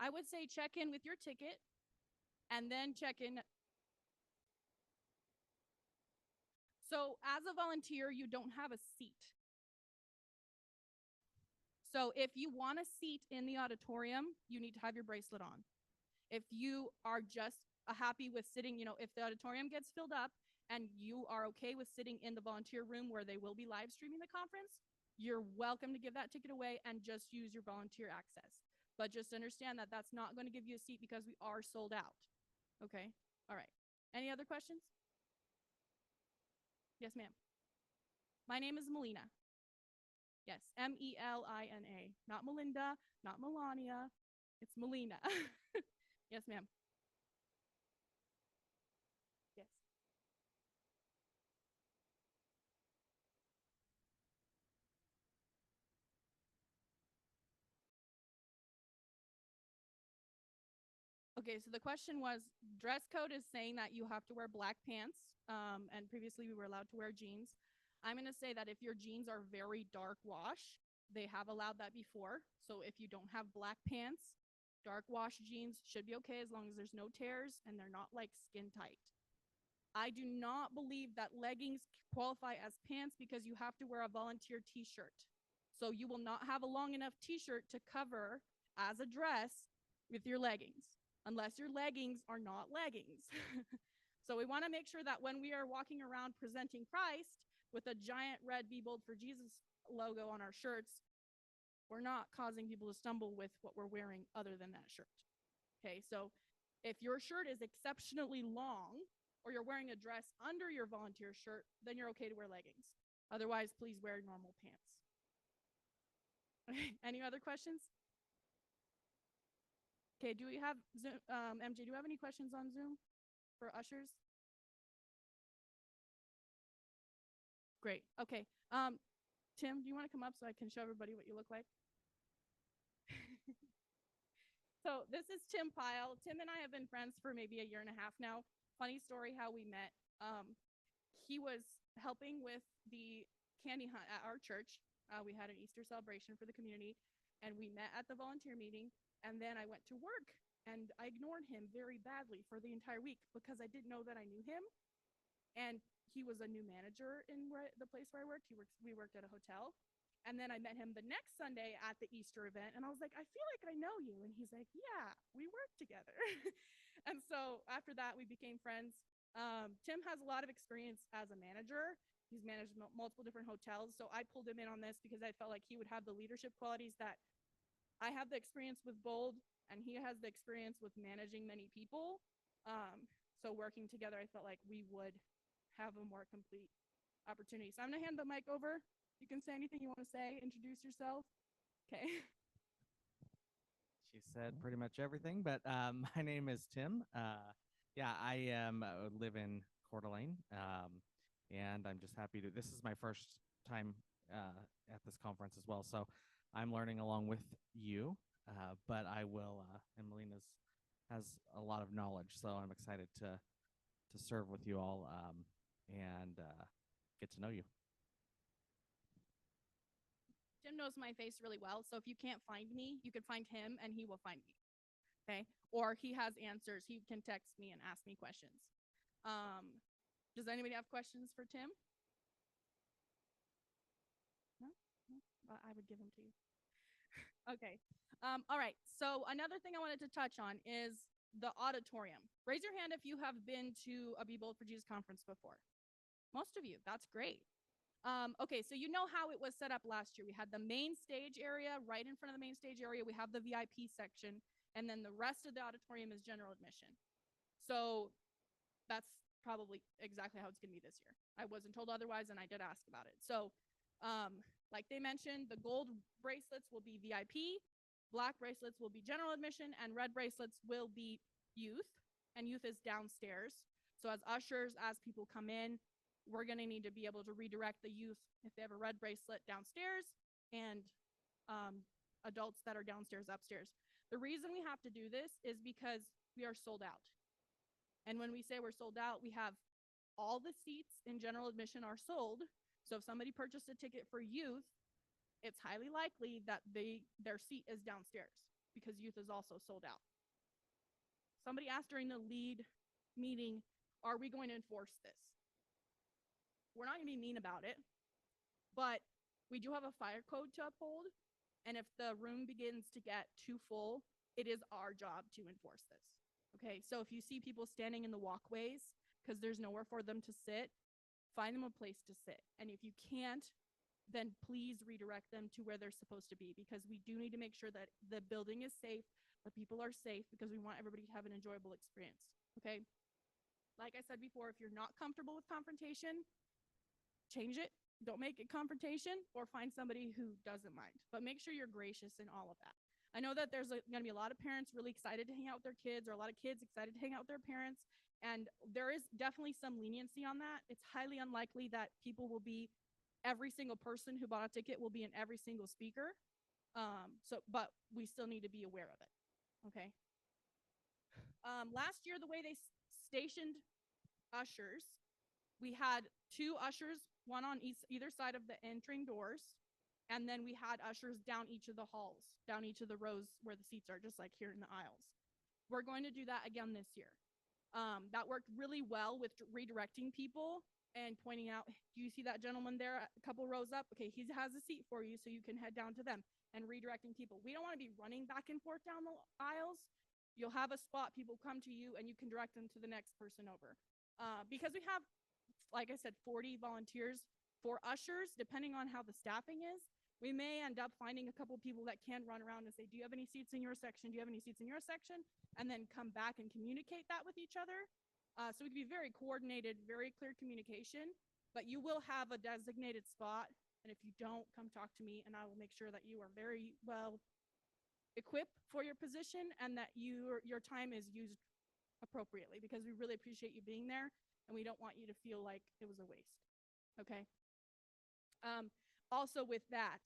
I would say check in with your ticket and then check in. So as a volunteer, you don't have a seat. So if you want a seat in the auditorium, you need to have your bracelet on. If you are just happy with sitting, you know, if the auditorium gets filled up and you are okay with sitting in the volunteer room where they will be live streaming the conference, you're welcome to give that ticket away and just use your volunteer access. But just understand that that's not going to give you a seat because we are sold out. Okay? All right. Any other questions? Yes, ma'am. My name is Melina. Yes, Melina. Not Melinda, not Melania. It's Melina. Yes, ma'am. Yes. Okay, so the question was, dress code is saying that you have to wear black pants, and previously we were allowed to wear jeans. I'm going to say that if your jeans are very dark wash, they have allowed that before. So if you don't have black pants, dark wash jeans should be okay as long as there's no tears and they're not like skin tight. I do not believe that leggings qualify as pants because you have to wear a volunteer t-shirt. So you will not have a long enough t-shirt to cover as a dress with your leggings, unless your leggings are not leggings. So we want to make sure that when we are walking around presenting Christ with a giant red Be Bold for Jesus logo on our shirts, we're not causing people to stumble with what we're wearing other than that shirt. Okay, so if your shirt is exceptionally long or you're wearing a dress under your volunteer shirt, then you're okay to wear leggings. Otherwise, please wear normal pants. Any other questions? Okay, do we have Zoom? MJ, do you have any questions on Zoom for ushers? Great. Okay. Tim, do you want to come up so I can show everybody what you look like? So this is Tim Pyle. Tim and I have been friends for maybe a year and a half now. Funny story how we met. He was helping with the candy hunt at our church. We had an Easter celebration for the community, and we met at the volunteer meeting. And then I went to work, and I ignored him very badly for the entire week because I didn't know that I knew him. And he was a new manager in the place where I worked. We worked at a hotel. And then I met him the next Sunday at the Easter event. And I was like, I feel like I know you. And he's like, yeah, we work together. And so after that, we became friends. Tim has a lot of experience as a manager. He's managed multiple different hotels. So I pulled him in on this because I felt like he would have the leadership qualities that I have the experience with Bold, and he has the experience with managing many people. So working together, I felt like we would have a more complete opportunity. So I'm going to hand the mic over. You can say anything you want to say. Introduce yourself. Okay. She said pretty much everything, but my name is Tim. Yeah, I live in Coeur d'Alene, and I'm just happy to. This is my first time at this conference as well, so I'm learning along with you. But I will. Emelina's has a lot of knowledge, so I'm excited to serve with you all and get to know you. Jim knows my face really well, so if you can't find me, you can find him and he will find me. Okay? Or he has answers. He can text me and ask me questions. Does anybody have questions for Tim? No? Well, I would give them to you. Okay. All right. So another thing I wanted to touch on is the auditorium. Raise your hand if you have been to a Be Bold for Jesus conference before. Most of you. That's great. Okay, so you know how it was set up last year. We had the main stage area. Right in front of the main stage area, we have the VIP section, and then the rest of the auditorium is general admission. So that's probably exactly how it's going to be this year. I wasn't told otherwise, and I did ask about it. So like they mentioned, the gold bracelets will be VIP, black bracelets will be general admission, and red bracelets will be youth, and youth is downstairs. So as ushers, as people come in, we're going to need to be able to redirect the youth if they have a red bracelet downstairs and adults that are downstairs upstairs. The reason we have to do this is because we are sold out. And when we say we're sold out, we have all the seats in general admission are sold. So if somebody purchased a ticket for youth, it's highly likely that their seat is downstairs because youth is also sold out. Somebody asked during the lead meeting, are we going to enforce this? We're not going to be mean about it, but we do have a fire code to uphold. And if the room begins to get too full, it is our job to enforce this. Okay, so if you see people standing in the walkways because there's nowhere for them to sit, find them a place to sit. And if you can't, then please redirect them to where they're supposed to be, because we do need to make sure that the building is safe, the people are safe, because we want everybody to have an enjoyable experience. Okay, like I said before, if you're not comfortable with confrontation, change it. Don't make it confrontation, or find somebody who doesn't mind. But make sure you're gracious in all of that. I know that there's going to be a lot of parents really excited to hang out with their kids, or a lot of kids excited to hang out with their parents. And there is definitely some leniency on that. It's highly unlikely that people will be, every single person who bought a ticket will be in every single speaker. But we still need to be aware of it. Okay. Last year, the way they stationed ushers, we had 2 ushers, one on either side of the entering doors, and then we had ushers down each of the halls, down each of the rows where the seats are, just like here in the aisles. We're going to do that again this year. That worked really well with redirecting people and pointing out, do you see that gentleman there a couple rows up? Okay, he has a seat for you, so you can head down to them, and redirecting people. We don't want to be running back and forth down the aisles. You'll have a spot, people come to you, and you can direct them to the next person over. Because we have, like I said, 40 volunteers for ushers, depending on how the staffing is, we may end up finding a couple people that can run around and say, do you have any seats in your section? Do you have any seats in your section? And then come back and communicate that with each other. So it can be very coordinated, very clear communication, but you will have a designated spot. And if you don't, come talk to me and I will make sure that you are very well equipped for your position and that your time is used appropriately, because we really appreciate you being there and we don't want you to feel like it was a waste. Okay. Also with that,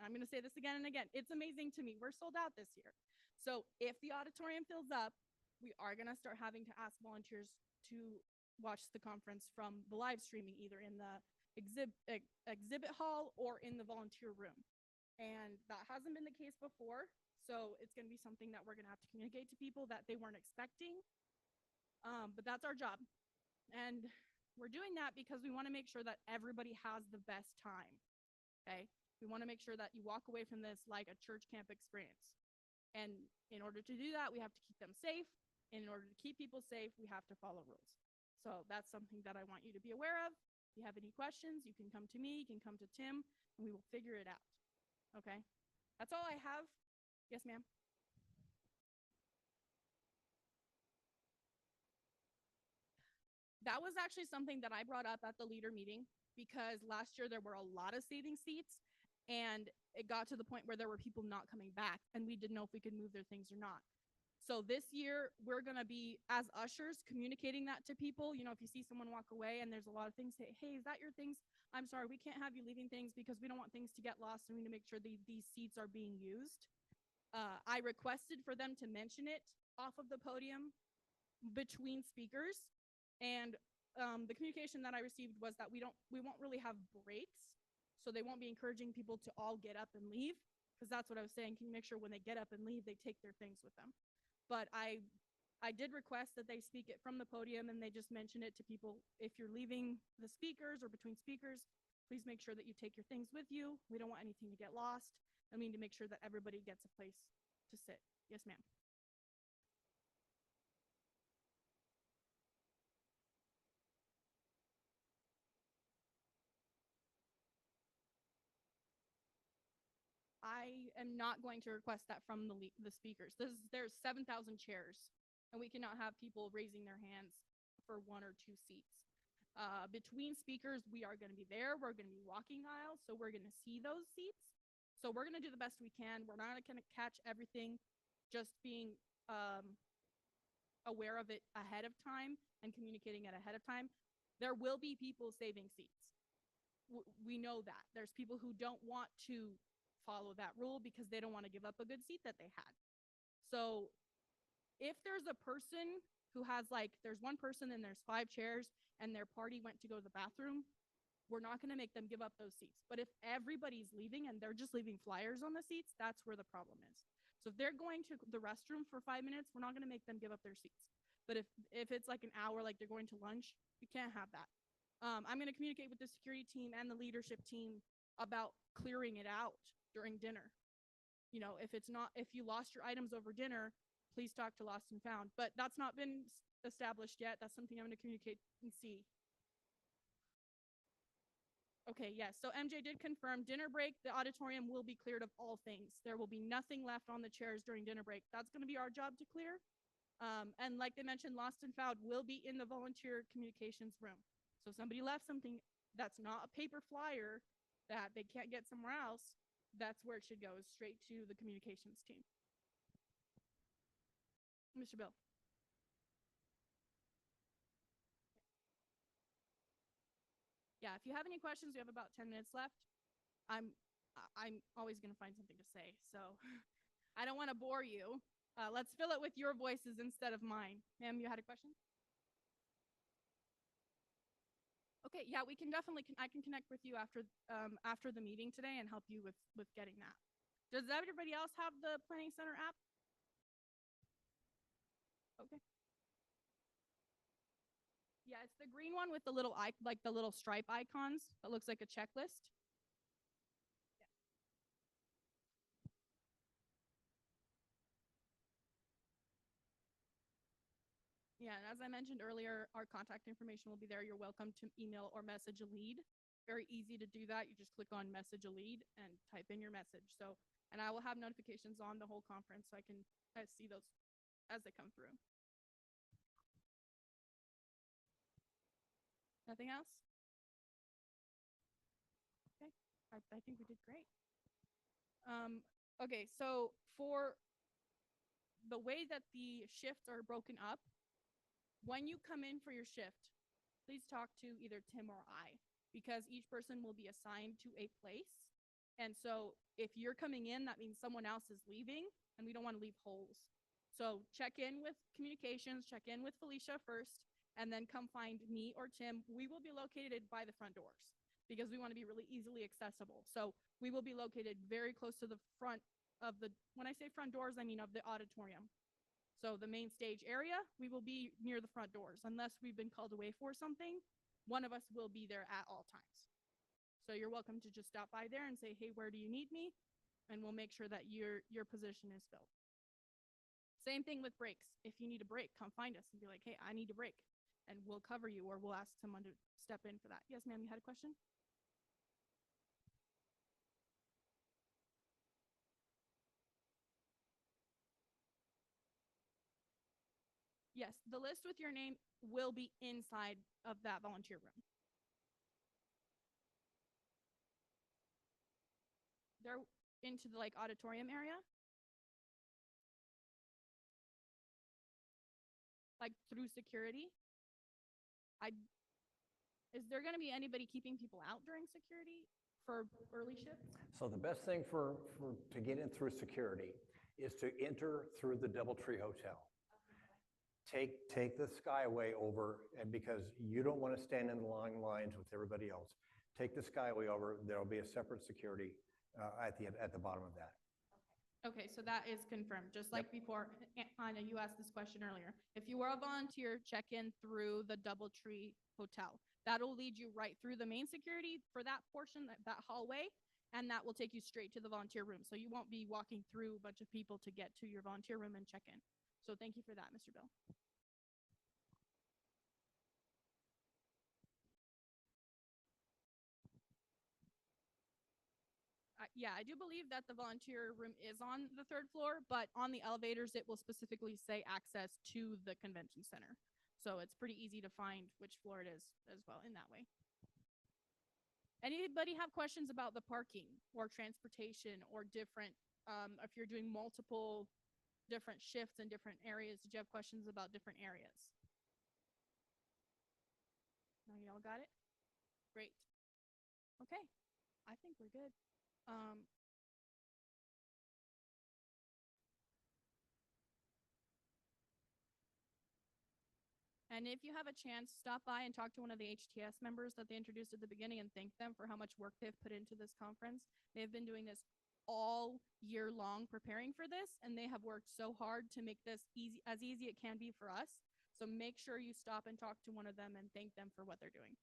I'm going to say this again and again, it's amazing to me. We're sold out this year. So if the auditorium fills up, we are going to start having to ask volunteers to watch the conference from the live streaming, either in the exhibit hall or in the volunteer room. And that hasn't been the case before. So it's going to be something that we're going to have to communicate to people that they weren't expecting. But that's our job. And we're doing that because we want to make sure that everybody has the best time. Okay. We want to make sure that you walk away from this like a church camp experience. And in order to do that, we have to keep them safe. And in order to keep people safe, we have to follow rules. So that's something that I want you to be aware of. If you have any questions, you can come to me, you can come to Tim, and we will figure it out. Okay. That's all I have. Yes, ma'am. That was actually something that I brought up at the leader meeting, because last year there were a lot of saving seats and it got to the point where there were people not coming back and we didn't know if we could move their things or not. So this year we're going to be, as ushers, communicating that to people. You know, if you see someone walk away and there's a lot of things, say, hey, is that your things? I'm sorry, we can't have you leaving things because we don't want things to get lost and we need to make sure these seats are being used. I requested for them to mention it off of the podium between speakers. And the communication that I received was that we won't really have breaks. So they won't be encouraging people to all get up and leave, because that's what I was saying. Can you make sure when they get up and leave, they take their things with them? But I did request that they speak it from the podium and they just mention it to people. If you're leaving the speakers or between speakers, please make sure that you take your things with you. We don't want anything to get lost. And we need to make sure that everybody gets a place to sit. Yes, ma'am. I am not going to request that from the speakers. There's 7,000 chairs, and we cannot have people raising their hands for 1 or 2 seats. Between speakers, we are going to be there. We're going to be walking aisles, so we're going to see those seats. So we're going to do the best we can. We're not going to catch everything, just being aware of it ahead of time and communicating it ahead of time. There will be people saving seats. We know that. There's people who don't want to follow that rule because they don't want to give up a good seat that they had. So if there's a person who has, like, there's one person and there's 5 chairs and their party went to go to the bathroom, we're not going to make them give up those seats. But if everybody's leaving and they're just leaving flyers on the seats, that's where the problem is. So if they're going to the restroom for 5 minutes, we're not going to make them give up their seats. But if it's like an hour, like they're going to lunch, we can't have that. I'm going to communicate with the security team and the leadership team about clearing it out during dinner. You know, if you lost your items over dinner, please talk to Lost and Found. But that's not been established yet. That's something I'm going to communicate and see. Okay, yes. So MJ did confirm dinner break. The auditorium will be cleared of all things. There will be nothing left on the chairs during dinner break. That's going to be our job to clear. And like they mentioned, Lost and Found will be in the volunteer communications room. So if somebody left something that's not a paper flyer that they can't get somewhere else, that's where it should go, is straight to the communications team. Mr. Bill. Yeah, if you have any questions, we have about 10 minutes left. I'm always going to find something to say, so I don't want to bore you. Let's fill it with your voices instead of mine. Ma'am, you had a question? Okay, yeah, we can definitely, I can connect with you after the meeting today and help you with getting that. Does everybody else have the Planning Center app? Okay. Yeah, it's the green one with the little like the little stripe icons. That looks like a checklist. Yeah, and as I mentioned earlier, our contact information will be there. You're welcome to email or message a lead. Very easy to do that. You just click on message a lead and type in your message. So, and I will have notifications on the whole conference so I can see those as they come through. Nothing else? Okay, I think we did great. Okay, so for the way that the shifts are broken up, when you come in for your shift, please talk to either Tim or I, because each person will be assigned to a place. And so if you're coming in, that means someone else is leaving, and we don't want to leave holes. So check in with communications, check in with Felicia first, and then come find me or Tim. We will be located by the front doors because we want to be really easily accessible. So we will be located very close to the front of the, when I say front doors, I mean of the auditorium. So the main stage area, we will be near the front doors. Unless we've been called away for something, one of us will be there at all times. So you're welcome to just stop by there and say, hey, where do you need me? And we'll make sure that your position is filled. Same thing with breaks. If you need a break, come find us and be like, hey, I need a break. And we'll cover you, or we'll ask someone to step in for that. Yes, ma'am, you had a question? Yes, the list with your name will be inside of that volunteer room. They're into the like auditorium area. Like through security. Is there going to be anybody keeping people out during security for early shifts? So the best thing to get in through security is to enter through the DoubleTree Hotel. Take the Skyway over, and because you don't want to stand in the long lines with everybody else, take the Skyway over. There'll be a separate security at the bottom of that. Okay, so that is confirmed, just like before. Anna, you asked this question earlier. If you are a volunteer, check in through the DoubleTree Hotel. That'll lead you right through the main security for that portion, that hallway, and that will take you straight to the volunteer room. So you won't be walking through a bunch of people to get to your volunteer room and check in. So thank you for that, Mr. Bill. Yeah, I do believe that the volunteer room is on the 3rd floor, but on the elevators, it will specifically say access to the convention center. So it's pretty easy to find which floor it is as well in that way. Anybody have questions about the parking or transportation or different, if you're doing multiple different shifts in different areas? Did you have questions about different areas? No, y'all got it? Great. Okay, I think we're good. And if you have a chance, stop by and talk to one of the HTS members that they introduced at the beginning and thank them for how much work they've put into this conference. They've been doing this all year long preparing for this, and they have worked so hard to make this as easy it can be for us. So make sure you stop and talk to one of them and thank them for what they're doing.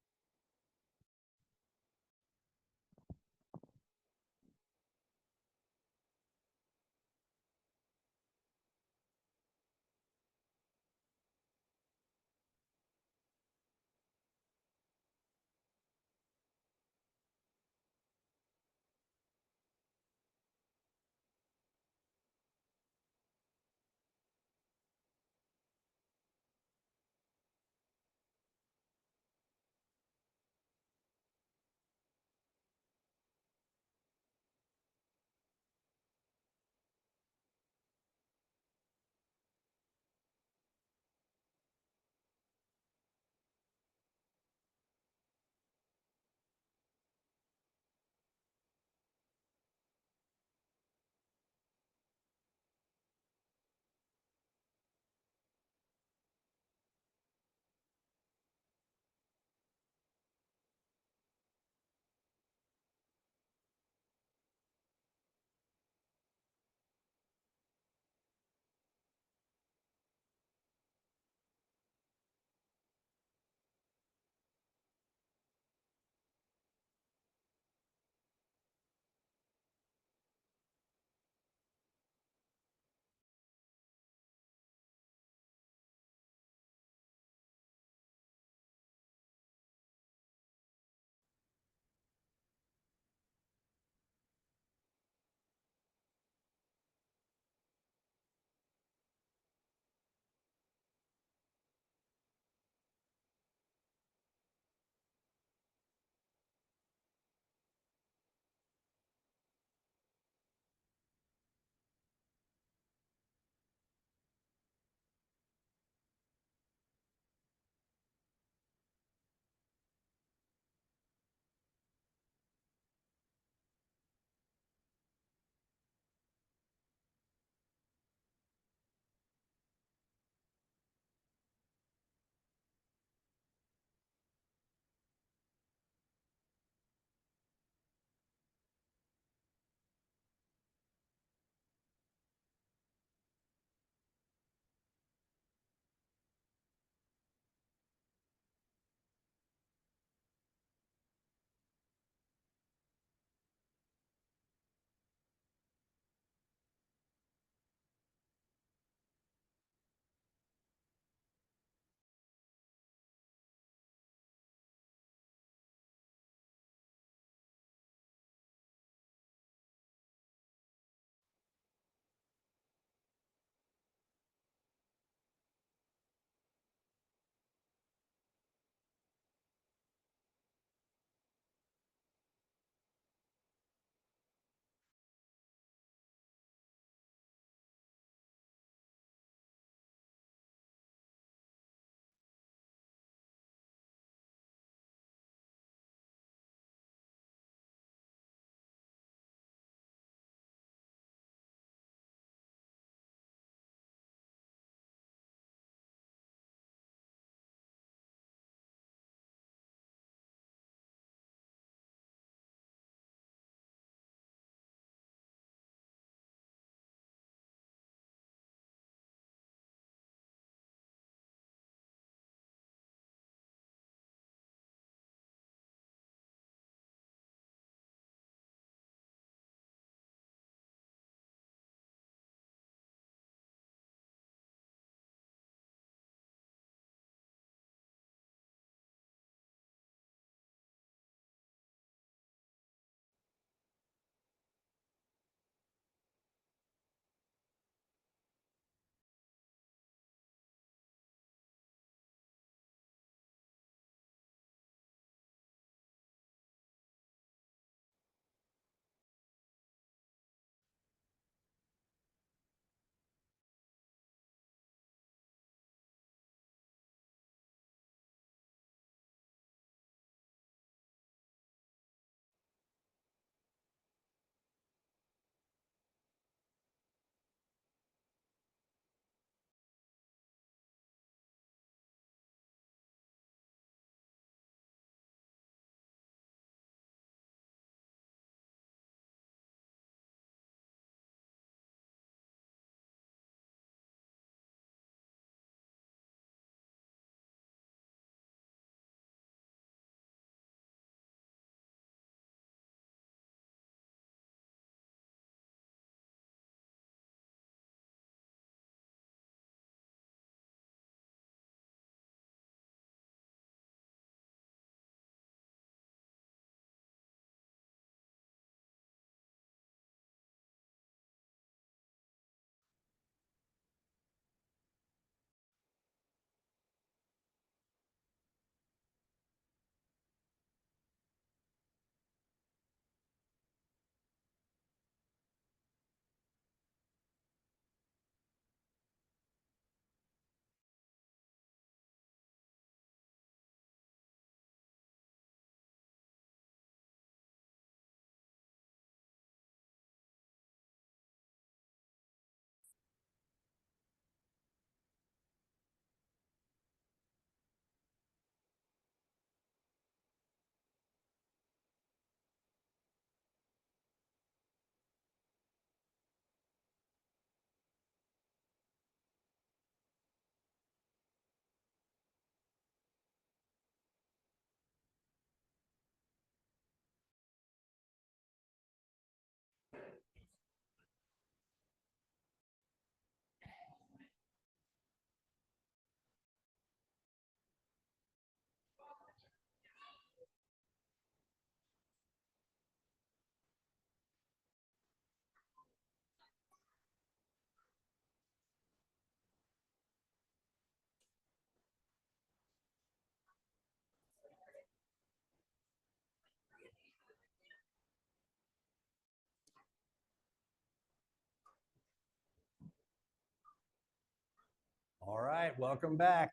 right, welcome back.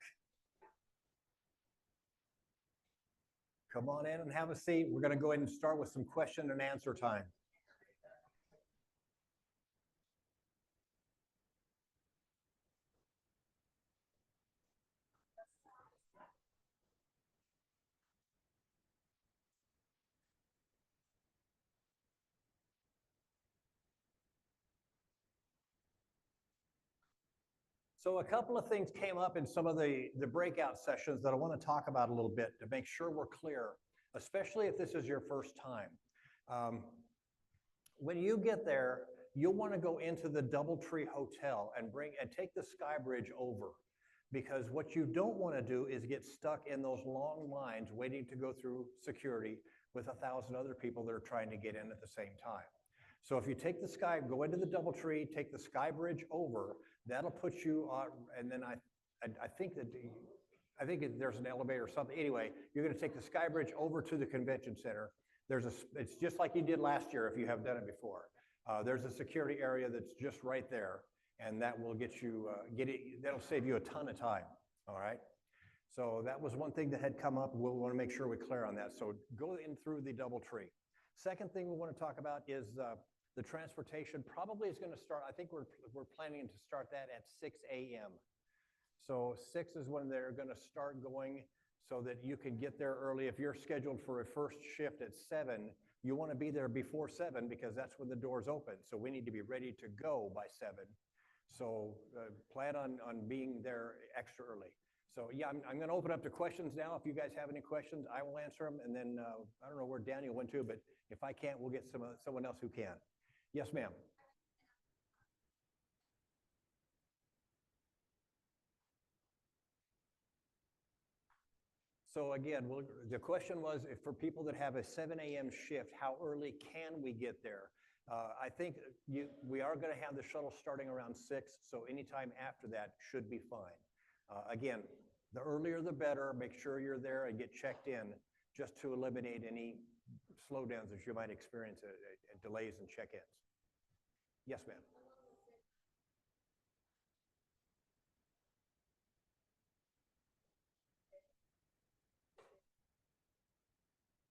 Come on in and have a seat. We're going to go ahead and start with some question and answer time. So a couple of things came up in some of the breakout sessions that I want to talk about a little bit to make sure we're clear, especially if this is your first time. When you get there, you'll want to go into the DoubleTree Hotel and take the Sky Bridge over, because what you don't want to do is get stuck in those long lines waiting to go through security with 1,000 other people that are trying to get in at the same time. So if you take go into the DoubleTree, take the Sky Bridge over, that'll put you on, and then I think there's an elevator or something. Anyway, you're going to take the Sky Bridge over to the convention center. It's just like you did last year if you have done it before. There's a security area that's just right there, and that will get you, that'll save you a ton of time, all right? So that was one thing that had come up. We'll want to make sure we're clear on that. So go in through the DoubleTree. Second thing we want to talk about is the transportation probably is going to start, I think we're planning to start that at 6 a.m. So 6 is when they're going to start going so that you can get there early. If you're scheduled for a first shift at 7, you want to be there before 7 because that's when the doors open. So we need to be ready to go by 7. So plan on being there extra early. So yeah, I'm going to open up to questions now. If you guys have any questions, I will answer them. And then I don't know where Daniel went to, but if I can't, we'll get someone else who can. Yes, ma'am. So again, the question was, if for people that have a 7 a.m. shift, how early can we get there? I think we are going to have the shuttle starting around 6, so anytime after that should be fine. Again, the earlier the better. Make sure you're there and get checked in just to eliminate any slowdowns that you might experience at delays and check-ins. Yes, ma'am.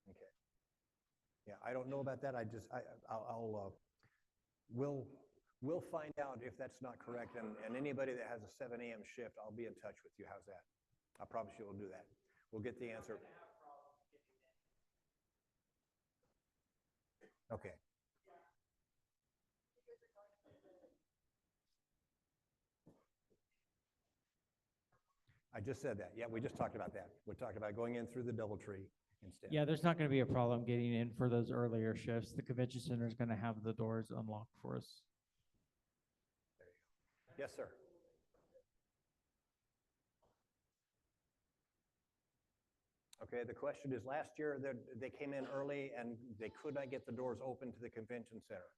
Okay. Yeah, I don't know about that. We'll find out if that's not correct. And anybody that has a 7 a.m. shift, I'll be in touch with you. How's that? I promise you we'll do that. We'll get the answer. Okay. I just said that. Yeah, we just talked about that. We talked about going in through the DoubleTree instead. Yeah, there's not going to be a problem getting in for those earlier shifts. The convention center is going to have the doors unlocked for us. There you go. Yes, sir. Okay, the question is, last year they came in early and they could not get the doors open to the convention center.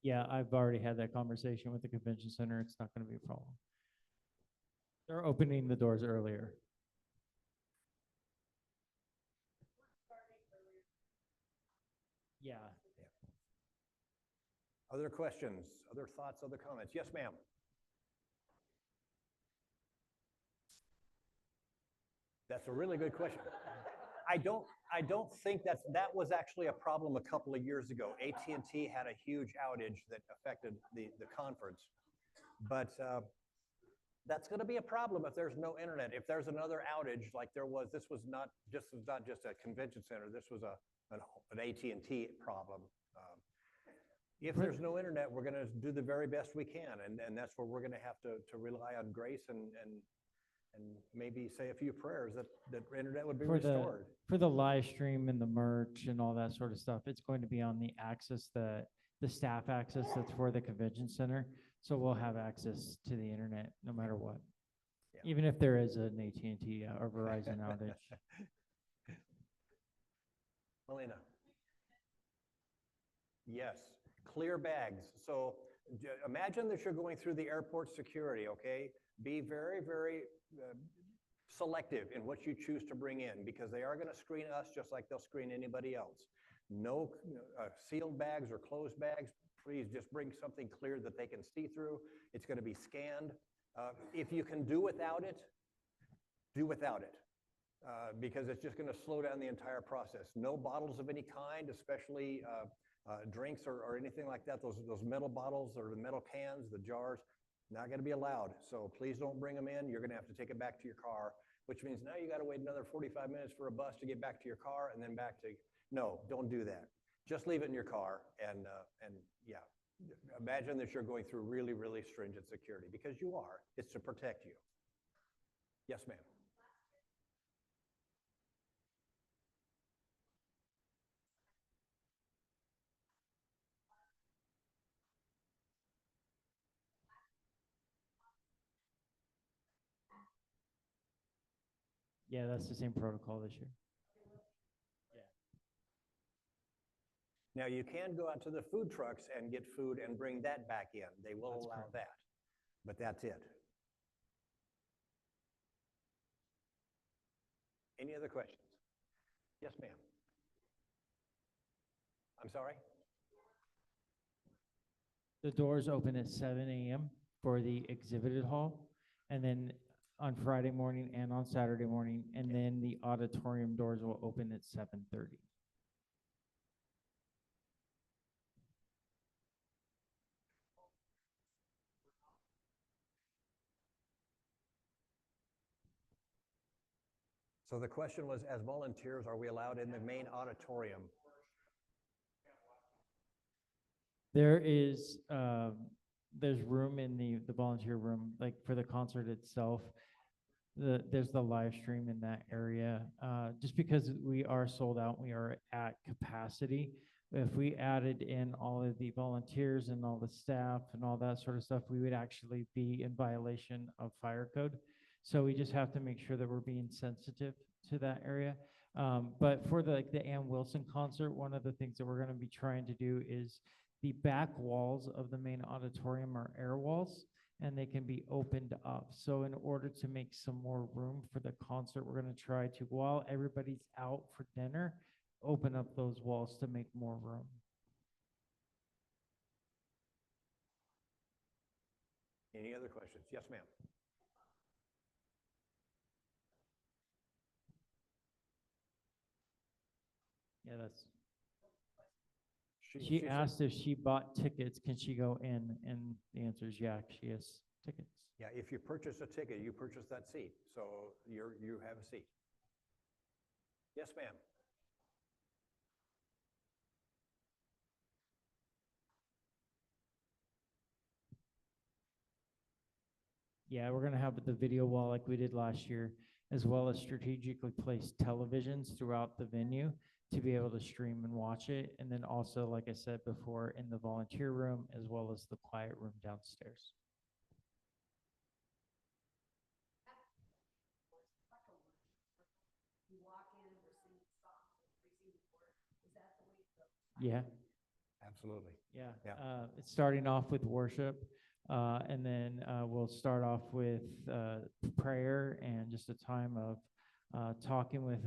Yeah, I've already had that conversation with the convention center. It's not going to be a problem. They're opening the doors earlier. Yeah. Other questions, other thoughts, other comments? Yes, ma'am. That's a really good question. I don't think that was actually a problem a couple of years ago. AT&T had a huge outage that affected the conference, but that's going to be a problem if there's no internet. If there's another outage like there was, this was not just a convention center. This was an AT&T problem. If there's no internet, we're going to do the very best we can, and that's where we're going to have to rely on grace and maybe say a few prayers that internet would be restored. For the live stream and the merch and all that sort of stuff, it's going to be on the access, the staff access that's for the convention center. So we'll have access to the internet no matter what, Yeah. even if there is an AT&T or Verizon outage. Melina. Yes, clear bags. So imagine that you're going through the airport security, okay? Be very, very selective in what you choose to bring in, because they are going to screen us just like they'll screen anybody else. No sealed bags or closed bags. Please just bring something clear that they can see through. It's going to be scanned, If you can do without it, do without it. Because it's just going to slow down the entire process. No bottles of any kind, especially drinks or anything like that. Those metal bottles or the metal cans, the jars, not going to be allowed. So please don't bring them in. You're going to have to take it back to your car, which means now you got to wait another 45 minutes for a bus to get back to your car and then back to. No, don't do that. Just leave it in your car and yeah. Imagine that you're going through really, really stringent security, because you are. It's to protect you. Yes, ma'am. Yeah, that's the same protocol this year. Now, you can go out to the food trucks and get food and bring that back in. They will That's allow correct. that, but that's it. Any other questions? Yes, ma'am. I'm sorry? The doors open at 7 a.m. for the exhibited hall, and then on Friday morning and on Saturday morning, and then the auditorium doors will open at 7:30. So the question was, as volunteers, are we allowed in the main auditorium? There is, there's room in the volunteer room, like for the concert itself. There's the live stream in that area. Just because we are sold out, we are at capacity. If we added in all of the volunteers and all the staff and all that sort of stuff, we would actually be in violation of fire code. So we just have to make sure that we're being sensitive to that area. But for the Ann Wilson concert, one of the things that we're going to be trying to do is the back walls of the main auditorium are air walls, and they can be opened up. So in order to make some more room for the concert, we're going to try to, while everybody's out for dinner, open up those walls to make more room. Any other questions? Yes, ma'am. Yeah, that's. She She said- asked if she bought tickets, can she go in? And the answer is yeah, she has tickets. Yeah, if you purchase a ticket, you purchase that seat. So you have a seat. Yes, ma'am. Yeah, we're gonna have the video wall like we did last year, as well as strategically placed televisions throughout the venue to be able to stream and watch it. And then also, like I said before, in the volunteer room, as well as the quiet room downstairs. Yeah. Absolutely. Yeah, Yeah. it's starting off with worship, and then we'll start off with prayer and just a time of talking with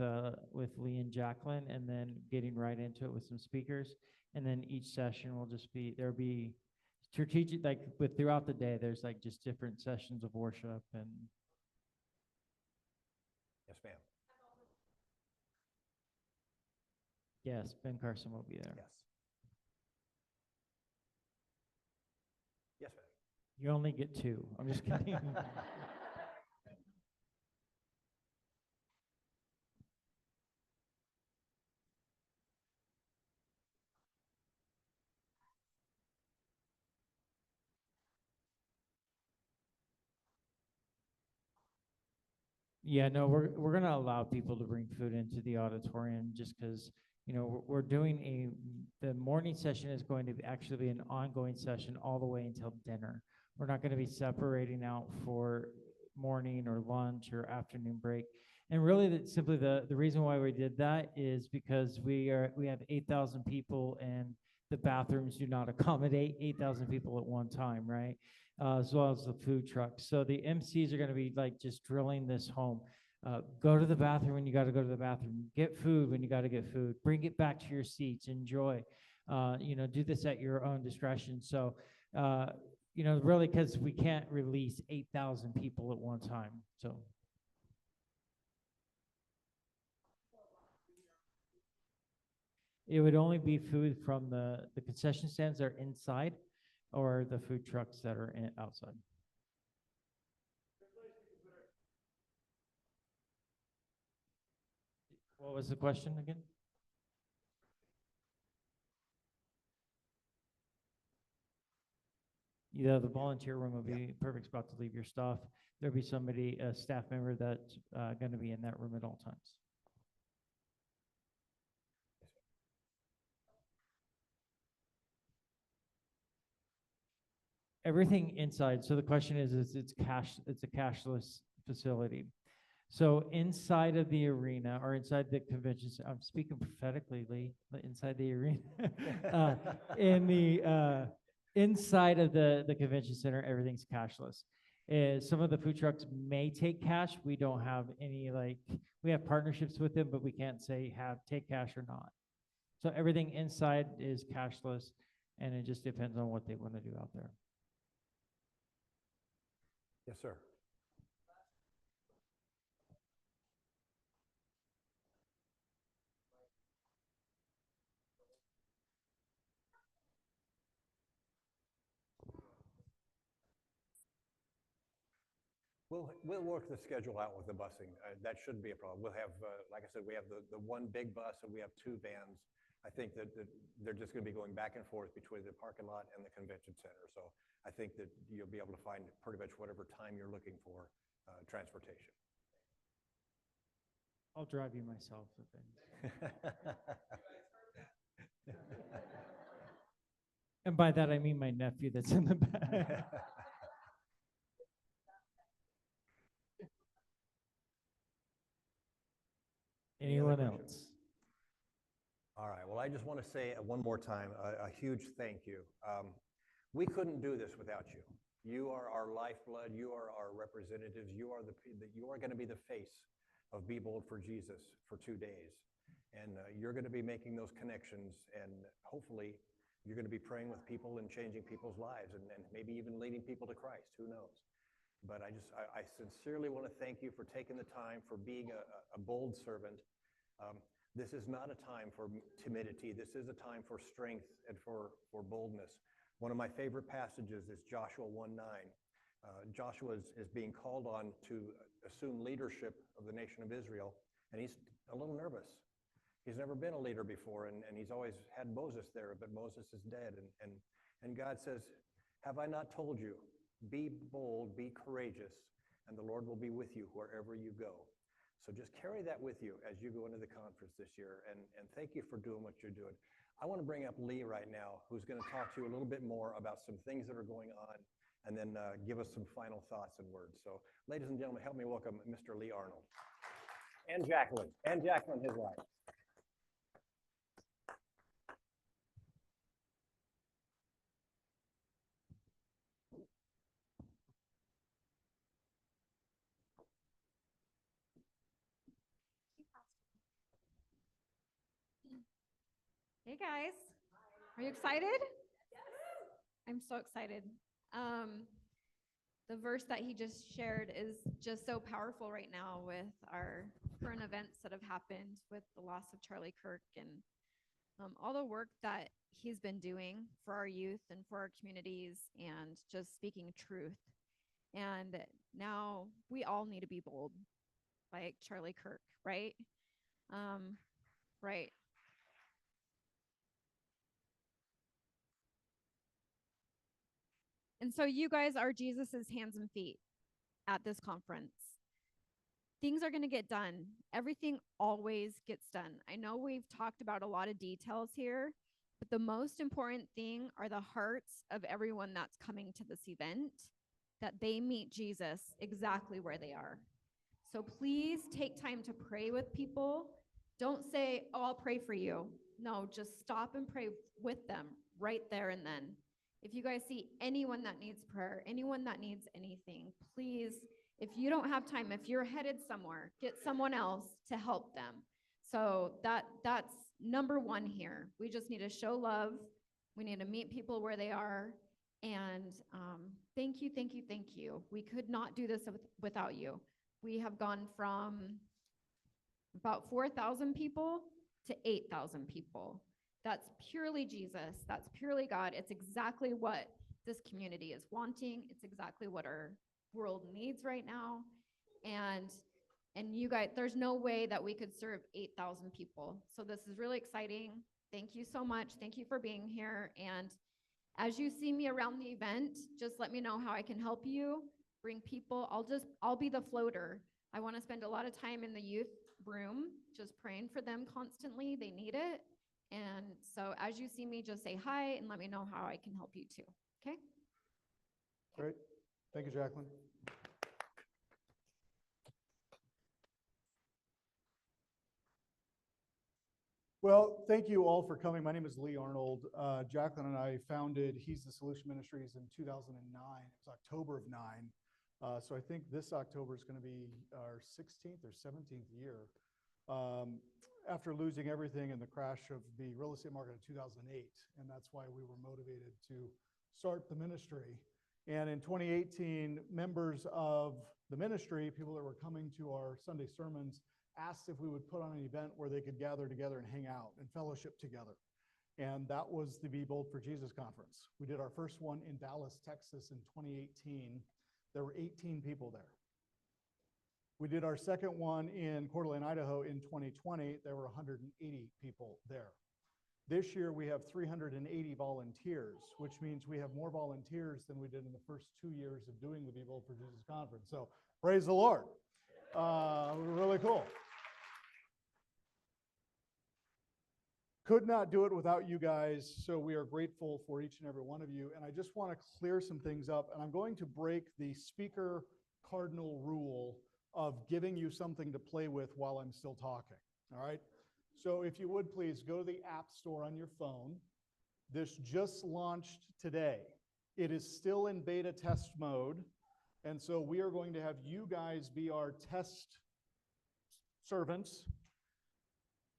Lee and Jacqueline, and then getting right into it with some speakers. And then each session will just be, there'll be strategic, like, but throughout the day, there's like just different sessions of worship. And Yes, ma'am. yes, Ben Carson will be there. Yes. Yes, ma'am. You only get two. I'm just kidding. Yeah, no, we're gonna allow people to bring food into the auditorium just because, you know, we're doing the morning session is going to actually be an ongoing session all the way until dinner. We're not going to be separating out for morning or lunch or afternoon break. And really, simply the reason why we did that is because we have 8,000 people, and the bathrooms do not accommodate 8,000 people at one time, right? As well as the food trucks. So the MCs are going to be like just drilling this home. Go to the bathroom when you got to go to the bathroom. Get food when you got to get food. Bring it back to your seats. Enjoy. You know, do this at your own discretion. So, you know, really, because we can't release 8,000 people at one time, so. It would only be food from the concession stands that are inside or the food trucks that are outside. What was the question again? Yeah, the volunteer room will be perfect spot to leave your stuff. There'll be somebody, a staff member that's going to be in that room at all times. Everything inside. So the question is it's a cashless facility. So inside of the arena or inside the convention center, I'm speaking prophetically, Lee, but inside the arena, in the inside of the convention center, everything's cashless. Some of the food trucks may take cash. We don't have any, we have partnerships with them, but we can't say take cash or not. So everything inside is cashless, and it just depends on what they want to do out there. Yes, sir. We'll work the schedule out with the busing. That shouldn't be a problem. We'll have, like I said, we have the one big bus and we have two vans. I think that they're just going to be going back and forth between the parking lot and the convention center. So I think that you'll be able to find pretty much whatever time you're looking for transportation. I'll drive you myself. And by that, I mean my nephew that's in the back. Anyone else? All right. Well, I just want to say one more time a huge thank you. We couldn't do this without you. You are our lifeblood. You are our representatives. You are going to be the face of Be Bold for Jesus for 2 days. And you're going to be making those connections, and hopefully you're going to be praying with people and changing people's lives and maybe even leading people to Christ. Who knows? But I sincerely want to thank you for taking the time, for being a bold servant. This is not a time for timidity. This is a time for strength and for boldness. One of my favorite passages is Joshua 1:9. Joshua is being called on to assume leadership of the nation of Israel, and he's a little nervous. He's never been a leader before, and he's always had Moses there, but Moses is dead. And God says, have I not told you, be bold, be courageous, and the Lord will be with you wherever you go. So just carry that with you as you go into the conference this year, and thank you for doing what you're doing. I want to bring up Lee right now, who's going to talk to you a little bit more about some things that are going on, and then give us some final thoughts and words. So ladies and gentlemen, help me welcome Mr. Lee Arnold. And Jacqueline, his wife. Hey guys, are you excited? I'm so excited. The verse that he just shared is just so powerful right now with our current events that have happened with the loss of Charlie Kirk and all the work that he's been doing for our youth and for our communities and just speaking truth. And now we all need to be bold, like Charlie Kirk, right? Right. And so you guys are Jesus's hands and feet at this conference. Things are going to get done. Everything always gets done. I know we've talked about a lot of details here, but the most important thing are the hearts of everyone that's coming to this event, that they meet Jesus exactly where they are. So please take time to pray with people. Don't say, oh, I'll pray for you. No, just stop and pray with them right there and then. If you guys see anyone that needs prayer, anyone that needs anything, please, if you don't have time, if you're headed somewhere, get someone else to help them. So that's number one here. We just need to show love. We need to meet people where they are. And thank you, thank you, thank you. We could not do this without you. We have gone from about 4,000 people to 8,000 people. That's purely Jesus. That's purely God. It's exactly what this community is wanting. It's exactly what our world needs right now. And you guys, there's no way that we could serve 8,000 people. So this is really exciting. Thank you so much. Thank you for being here. And as you see me around the event, just let me know how I can help you. Bring people. I'll be the floater. I want to spend a lot of time in the youth room, just praying for them constantly. They need it. And so as you see me, just say hi and let me know how I can help you too. Okay? Great. Thank you, Jacqueline. Well, thank you all for coming. My name is Lee Arnold. Jacqueline and I founded He's the Solution Ministries in 2009. It was October of 9. So I think this October is going to be our 16th or 17th year. After losing everything in the crash of the real estate market in 2008. And that's why we were motivated to start the ministry. And in 2018, members of the ministry, people that were coming to our Sunday sermons, asked if we would put on an event where they could gather together and hang out and fellowship together. And that was the Be Bold for Jesus conference. We did our first one in Dallas, Texas in 2018. There were 18 people there. We did our second one in Coeur d'Alene, Idaho in 2020. There were 180 people there. This year we have 380 volunteers, which means we have more volunteers than we did in the first 2 years of doing the Be Bold for Jesus conference. So praise the Lord. Really cool. Could not do it without you guys, so we are grateful for each and every one of you. And I just want to clear some things up, and I'm going to break the speaker cardinal rule of giving you something to play with while I'm still talking, all right? So if you would please go to the App Store on your phone. This just launched today. It is still in beta test mode, and so we are going to have you guys be our test servants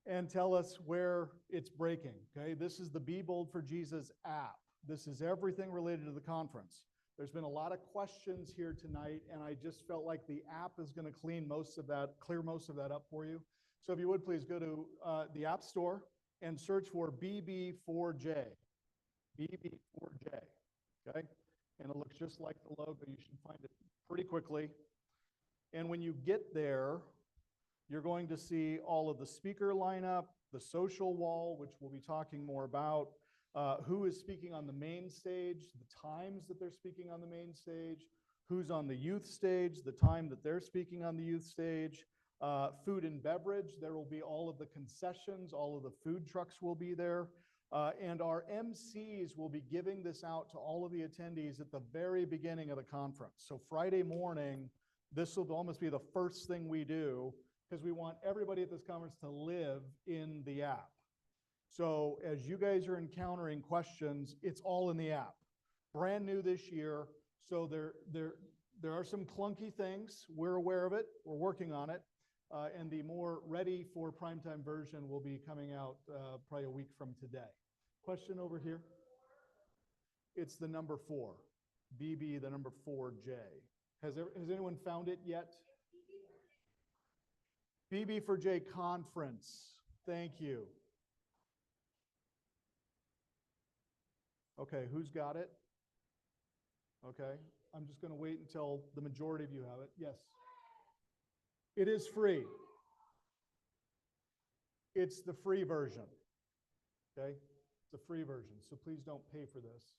and tell us where it's breaking, okay? This is the Be Bold for Jesus app. This is everything related to the conference. There's been a lot of questions here tonight, and I just felt like the app is going to clear most of that up for you. So if you would please go to the App Store and search for BB4J, BB4J, okay? And it looks just like the logo. You should find it pretty quickly. And when you get there, you're going to see all of the speaker lineup, the social wall, which we'll be talking more about, who is speaking on the main stage, the times that they're speaking on the main stage, who's on the youth stage, the time that they're speaking on the youth stage, food and beverage. There will be all of the concessions, all of the food trucks will be there. And our MCs will be giving this out to all of the attendees at the very beginning of the conference. So Friday morning, this will almost be the first thing we do, because we want everybody at this conference to live in the app. So as you guys are encountering questions, it's all in the app. Brand new this year, so there are some clunky things. We're aware of it. We're working on it. And the more ready for primetime version will be coming out probably a week from today. Question over here? It's the number 4. BB, the number 4J. Has anyone found it yet? BB4J conference. Thank you. Okay, who's got it? Okay, I'm just going to wait until the majority of you have it. Yes. It is free. It's the free version. Okay, it's a free version, so please don't pay for this.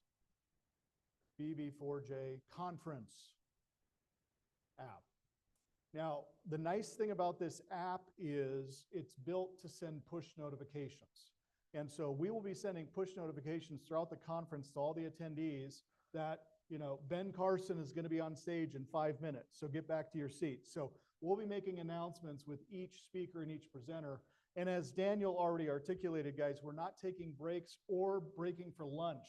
BB4J conference app. Now, the nice thing about this app is it's built to send push notifications. And so we will be sending push notifications throughout the conference to all the attendees that, you know, Ben Carson is going to be on stage in 5 minutes, so get back to your seats. So we'll be making announcements with each speaker and each presenter. And as Daniel already articulated, guys, we're not taking breaks or breaking for lunch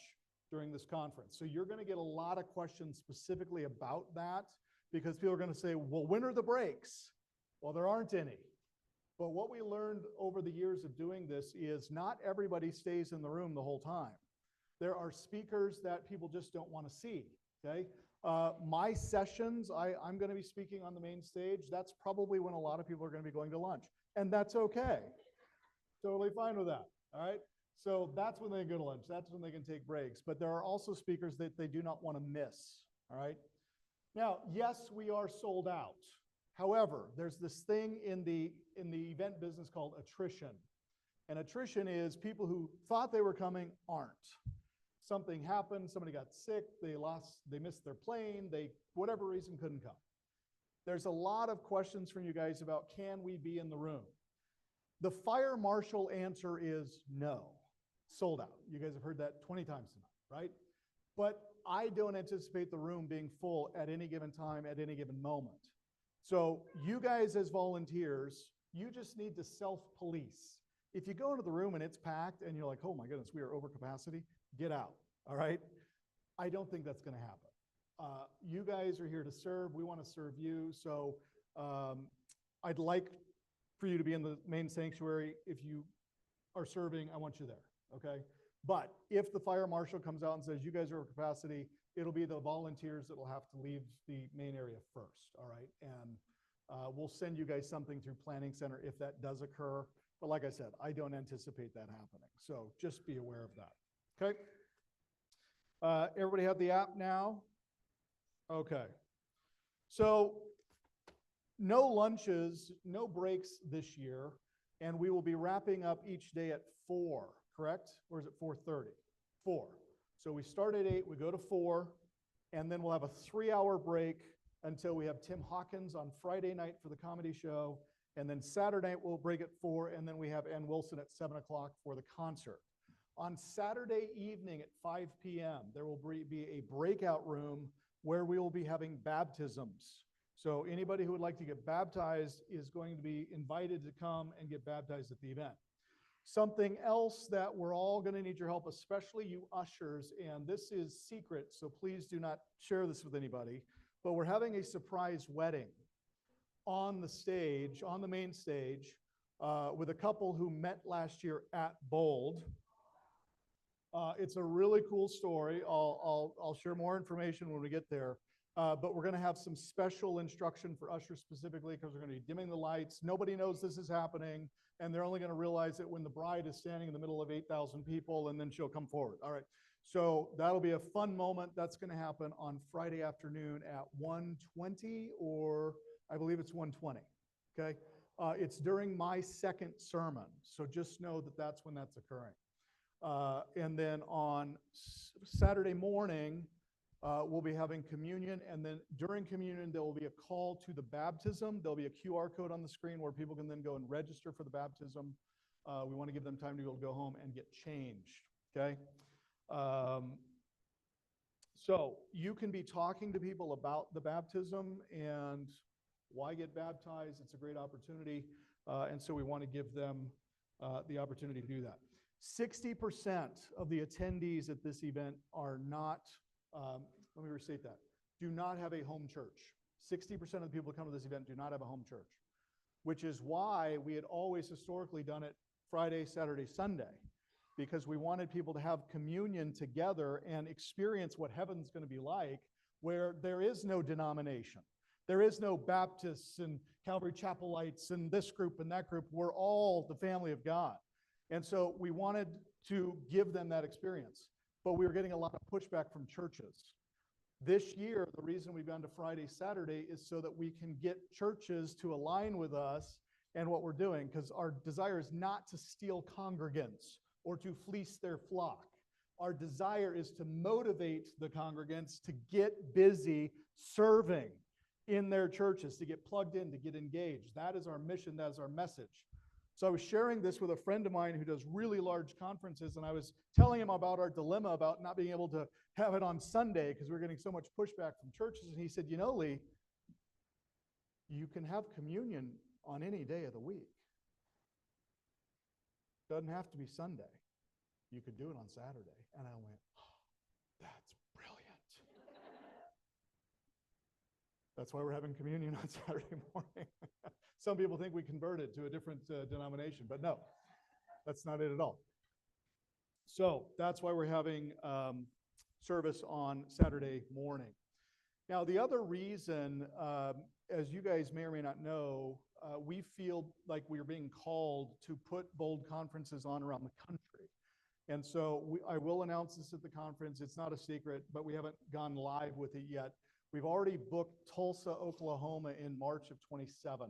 during this conference. So you're going to get a lot of questions specifically about that, because people are going to say, well, when are the breaks? Well, there aren't any. But what we learned over the years of doing this is not everybody stays in the room the whole time. There are speakers that people just don't want to see, okay? My sessions, I'm going to be speaking on the main stage. That's probably when a lot of people are going to be going to lunch, and that's okay. Totally fine with that, all right? So that's when they go to lunch. That's when they can take breaks. But there are also speakers that they do not want to miss, all right? Now, yes, we are sold out. However, there's this thing in the event business called attrition. And attrition is people who thought they were coming aren't. Something happened, somebody got sick, they missed their plane, whatever reason couldn't come. There's a lot of questions from you guys about, can we be in the room? The fire marshal answer is no, sold out. You guys have heard that 20 times tonight, right? But I don't anticipate the room being full at any given time, at any given moment. So you guys as volunteers, you just need to self-police. If you go into the room and it's packed and you're like, oh my goodness, we are over capacity, get out, all right? I don't think that's gonna happen. You guys are here to serve, we wanna serve you, so I'd like for you to be in the main sanctuary. If you are serving, I want you there, okay? But if the fire marshal comes out and says, you guys are over capacity, it'll be the volunteers that will have to leave the main area first, all right? And we'll send you guys something through Planning Center if that does occur. But like I said, I don't anticipate that happening. So just be aware of that, okay? Everybody have the app now? Okay. So no lunches, no breaks this year, and we will be wrapping up each day at 4, correct? Or is it 4:30? 4. So we start at 8, we go to 4, and then we'll have a 3-hour break until we have Tim Hawkins on Friday night for the comedy show, and then Saturday night we'll break at 4, and then we have Ann Wilson at 7 o'clock for the concert. On Saturday evening at 5 p.m., there will be a breakout room where we will be having baptisms. So anybody who would like to get baptized is going to be invited to come and get baptized at the event. Something else that we're all going to need your help, especially you ushers, and this is secret, so please do not share this with anybody, but we're having a surprise wedding on the stage, on the main stage, with a couple who met last year at Bold. It's a really cool story. I'll share more information when we get there. But we're going to have some special instruction for ushers specifically because we're going to be dimming the lights. Nobody knows this is happening, and they're only going to realize it when the bride is standing in the middle of 8,000 people, and then she'll come forward. All right. So that'll be a fun moment. That's going to happen on Friday afternoon at 1:20, or I believe it's 1:20. Okay. It's during my second sermon, so just know that that's when that's occurring. And then on Saturday morning, we'll be having communion, and then during communion, there will be a call to the baptism. There'll be a QR code on the screen where people can then go and register for the baptism. We want to give them time to be able to go home and get changed, okay? So you can be talking to people about the baptism and why get baptized. It's a great opportunity, and so we want to give them the opportunity to do that. 60% of the attendees at this event are not, let me restate that, do not have a home church. 60% of the people who come to this event do not have a home church, which is why we had always historically done it Friday, Saturday, Sunday, because we wanted people to have communion together and experience what heaven's going to be like, where there is no denomination. There is no Baptists and Calvary Chapelites and this group and that group. We're all the family of God. And so we wanted to give them that experience, but we were getting a lot of pushback from churches. This year, the reason we've gone to Friday, Saturday is so that we can get churches to align with us and what we're doing, because our desire is not to steal congregants or to fleece their flock. Our desire is to motivate the congregants to get busy serving in their churches, to get plugged in, to get engaged. That is our mission, that is our message. So I was sharing this with a friend of mine who does really large conferences, and I was telling him about our dilemma about not being able to have it on Sunday because we're getting so much pushback from churches. And he said, you know, Lee, you can have communion on any day of the week. Doesn't have to be Sunday. You could do it on Saturday. And I went, oh, that's brilliant. That's why we're having communion on Saturday morning. Some people think we converted to a different denomination, but no, that's not it at all. So that's why we're having service on Saturday morning. Now, the other reason, as you guys may or may not know, we feel like we're being called to put Bold conferences on around the country. And so I will announce this at the conference. It's not a secret, but we haven't gone live with it yet. We've already booked Tulsa, Oklahoma in March of 27.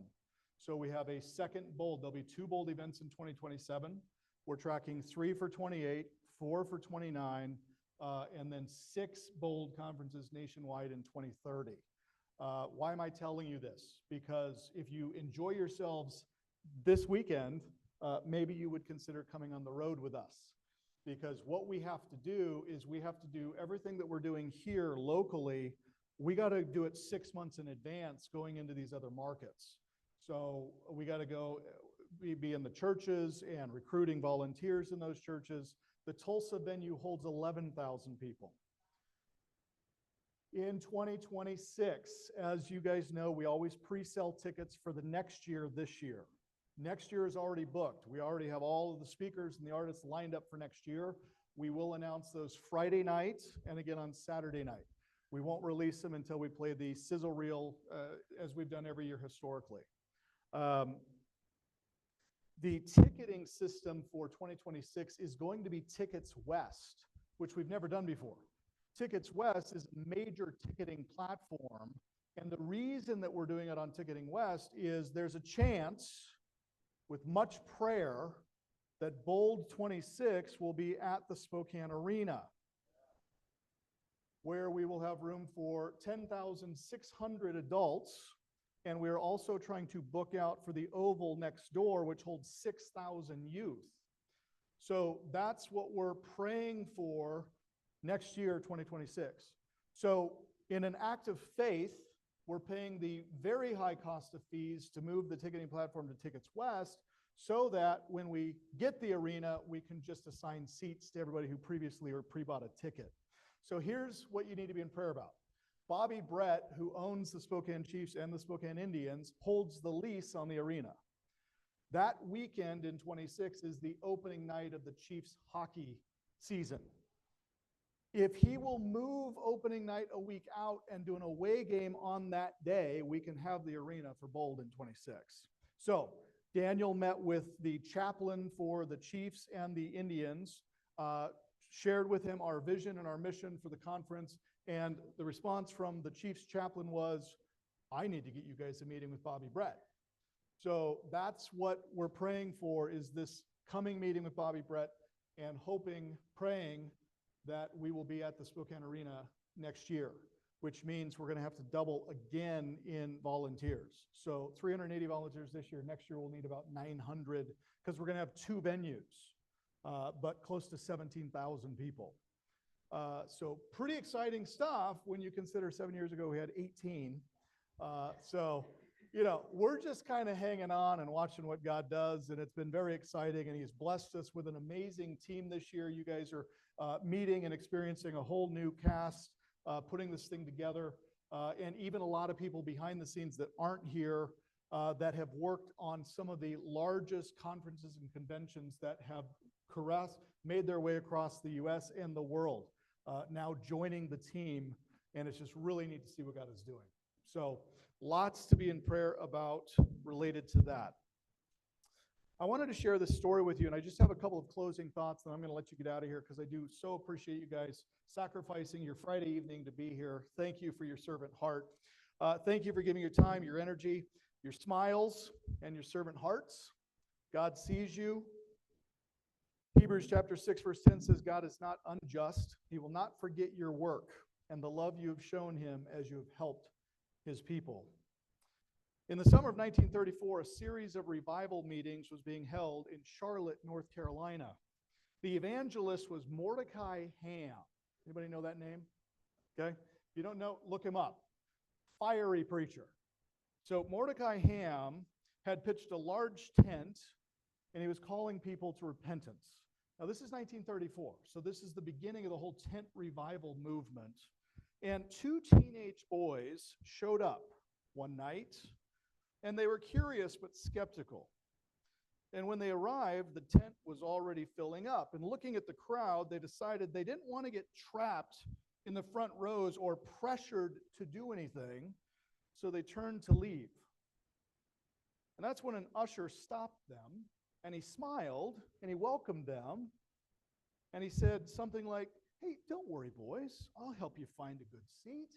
So we have a second Bold. There'll be 2 Bold events in 2027. We're tracking 3 for 28, 4 for 29, and then 6 Bold conferences nationwide in 2030. Why am I telling you this? Because if you enjoy yourselves this weekend, maybe you would consider coming on the road with us. Because what we have to do is we have to do everything that we're doing here locally. We got to do it 6 months in advance going into these other markets. So we got to go be in the churches and recruiting volunteers in those churches. The Tulsa venue holds 11,000 people. In 2026, as you guys know, we always pre-sell tickets for the next year this year. Next year is already booked. We already have all of the speakers and the artists lined up for next year. We will announce those Friday night and again on Saturday night. We won't release them until we play the sizzle reel as we've done every year historically. The ticketing system for 2026 is going to be Tickets West, which we've never done before. Tickets West is a major ticketing platform. And the reason that we're doing it on Ticketing West is there's a chance, with much prayer, that Bold 26 will be at the Spokane Arena, where we will have room for 10,600 adults. And we're also trying to book out for the Oval next door, which holds 6,000 youth. So that's what we're praying for next year, 2026. So in an act of faith, we're paying the very high cost of fees to move the ticketing platform to Tickets West so that when we get the arena, we can just assign seats to everybody who previously or pre-bought a ticket. So here's what you need to be in prayer about. Bobby Brett, who owns the Spokane Chiefs and the Spokane Indians, holds the lease on the arena. That weekend in 26 is the opening night of the Chiefs hockey season. If he will move opening night a week out and do an away game on that day, we can have the arena for Bold in 26. So Daniel met with the chaplain for the Chiefs and the Indians, shared with him our vision and our mission for the conference. And the response from the Chiefs chaplain was, I need to get you guys a meeting with Bobby Brett. So that's what we're praying for, is this coming meeting with Bobby Brett, and hoping, praying that we will be at the Spokane Arena next year, which means we're going to have to double again in volunteers. So 380 volunteers this year. Next year we'll need about 900 because we're going to have 2 venues, but close to 17,000 people. So pretty exciting stuff when you consider 7 years ago we had 18. So, you know, we're just kind of hanging on and watching what God does, and it's been very exciting, and He's blessed us with an amazing team this year. You guys are meeting and experiencing a whole new cast, putting this thing together, and even a lot of people behind the scenes that aren't here that have worked on some of the largest conferences and conventions that have made their way across the U.S. and the world. Now joining the team, and it's just really neat to see what God is doing. So lots to be in prayer about related to that. I wanted to share this story with you, and I just have a couple of closing thoughts, and I'm going to let you get out of here because I do so appreciate you guys sacrificing your Friday evening to be here. Thank you for your servant heart. Thank you for giving your time, your energy, your smiles, and your servant hearts. God sees you. Hebrews chapter 6, verse 10 says, God is not unjust. He will not forget your work and the love you have shown Him as you have helped His people. In the summer of 1934, a series of revival meetings was being held in Charlotte, North Carolina. The evangelist was Mordecai Ham. Anybody know that name? Okay. If you don't know, look him up. Fiery preacher. So Mordecai Ham had pitched a large tent, and he was calling people to repentance. Now, this is 1934, so this is the beginning of the whole tent revival movement. And 2 teenage boys showed up one night, and they were curious but skeptical. And when they arrived, the tent was already filling up. And looking at the crowd, they decided they didn't want to get trapped in the front rows or pressured to do anything, so they turned to leave. And that's when an usher stopped them, and he smiled, and he welcomed them, and he said something like, "Hey, don't worry, boys. I'll help you find a good seat."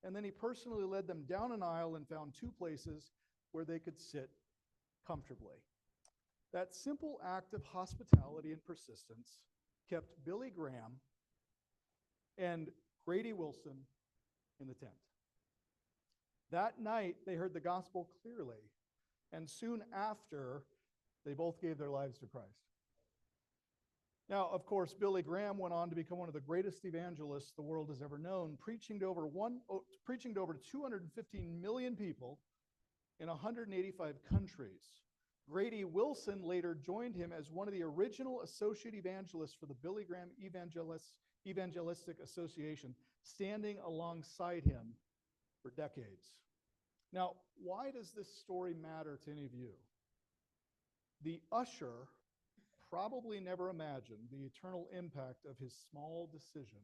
And then he personally led them down an aisle and found 2 places where they could sit comfortably. That simple act of hospitality and persistence kept Billy Graham and Grady Wilson in the tent. That night, they heard the gospel clearly, and soon after, they both gave their lives to Christ. Now, of course, Billy Graham went on to become one of the greatest evangelists the world has ever known, preaching to over 215 million people in 185 countries. Grady Wilson later joined him as one of the original associate evangelists for the Billy Graham Evangelistic Association, standing alongside him for decades. Now, why does this story matter to any of you? The usher probably never imagined the eternal impact of his small decision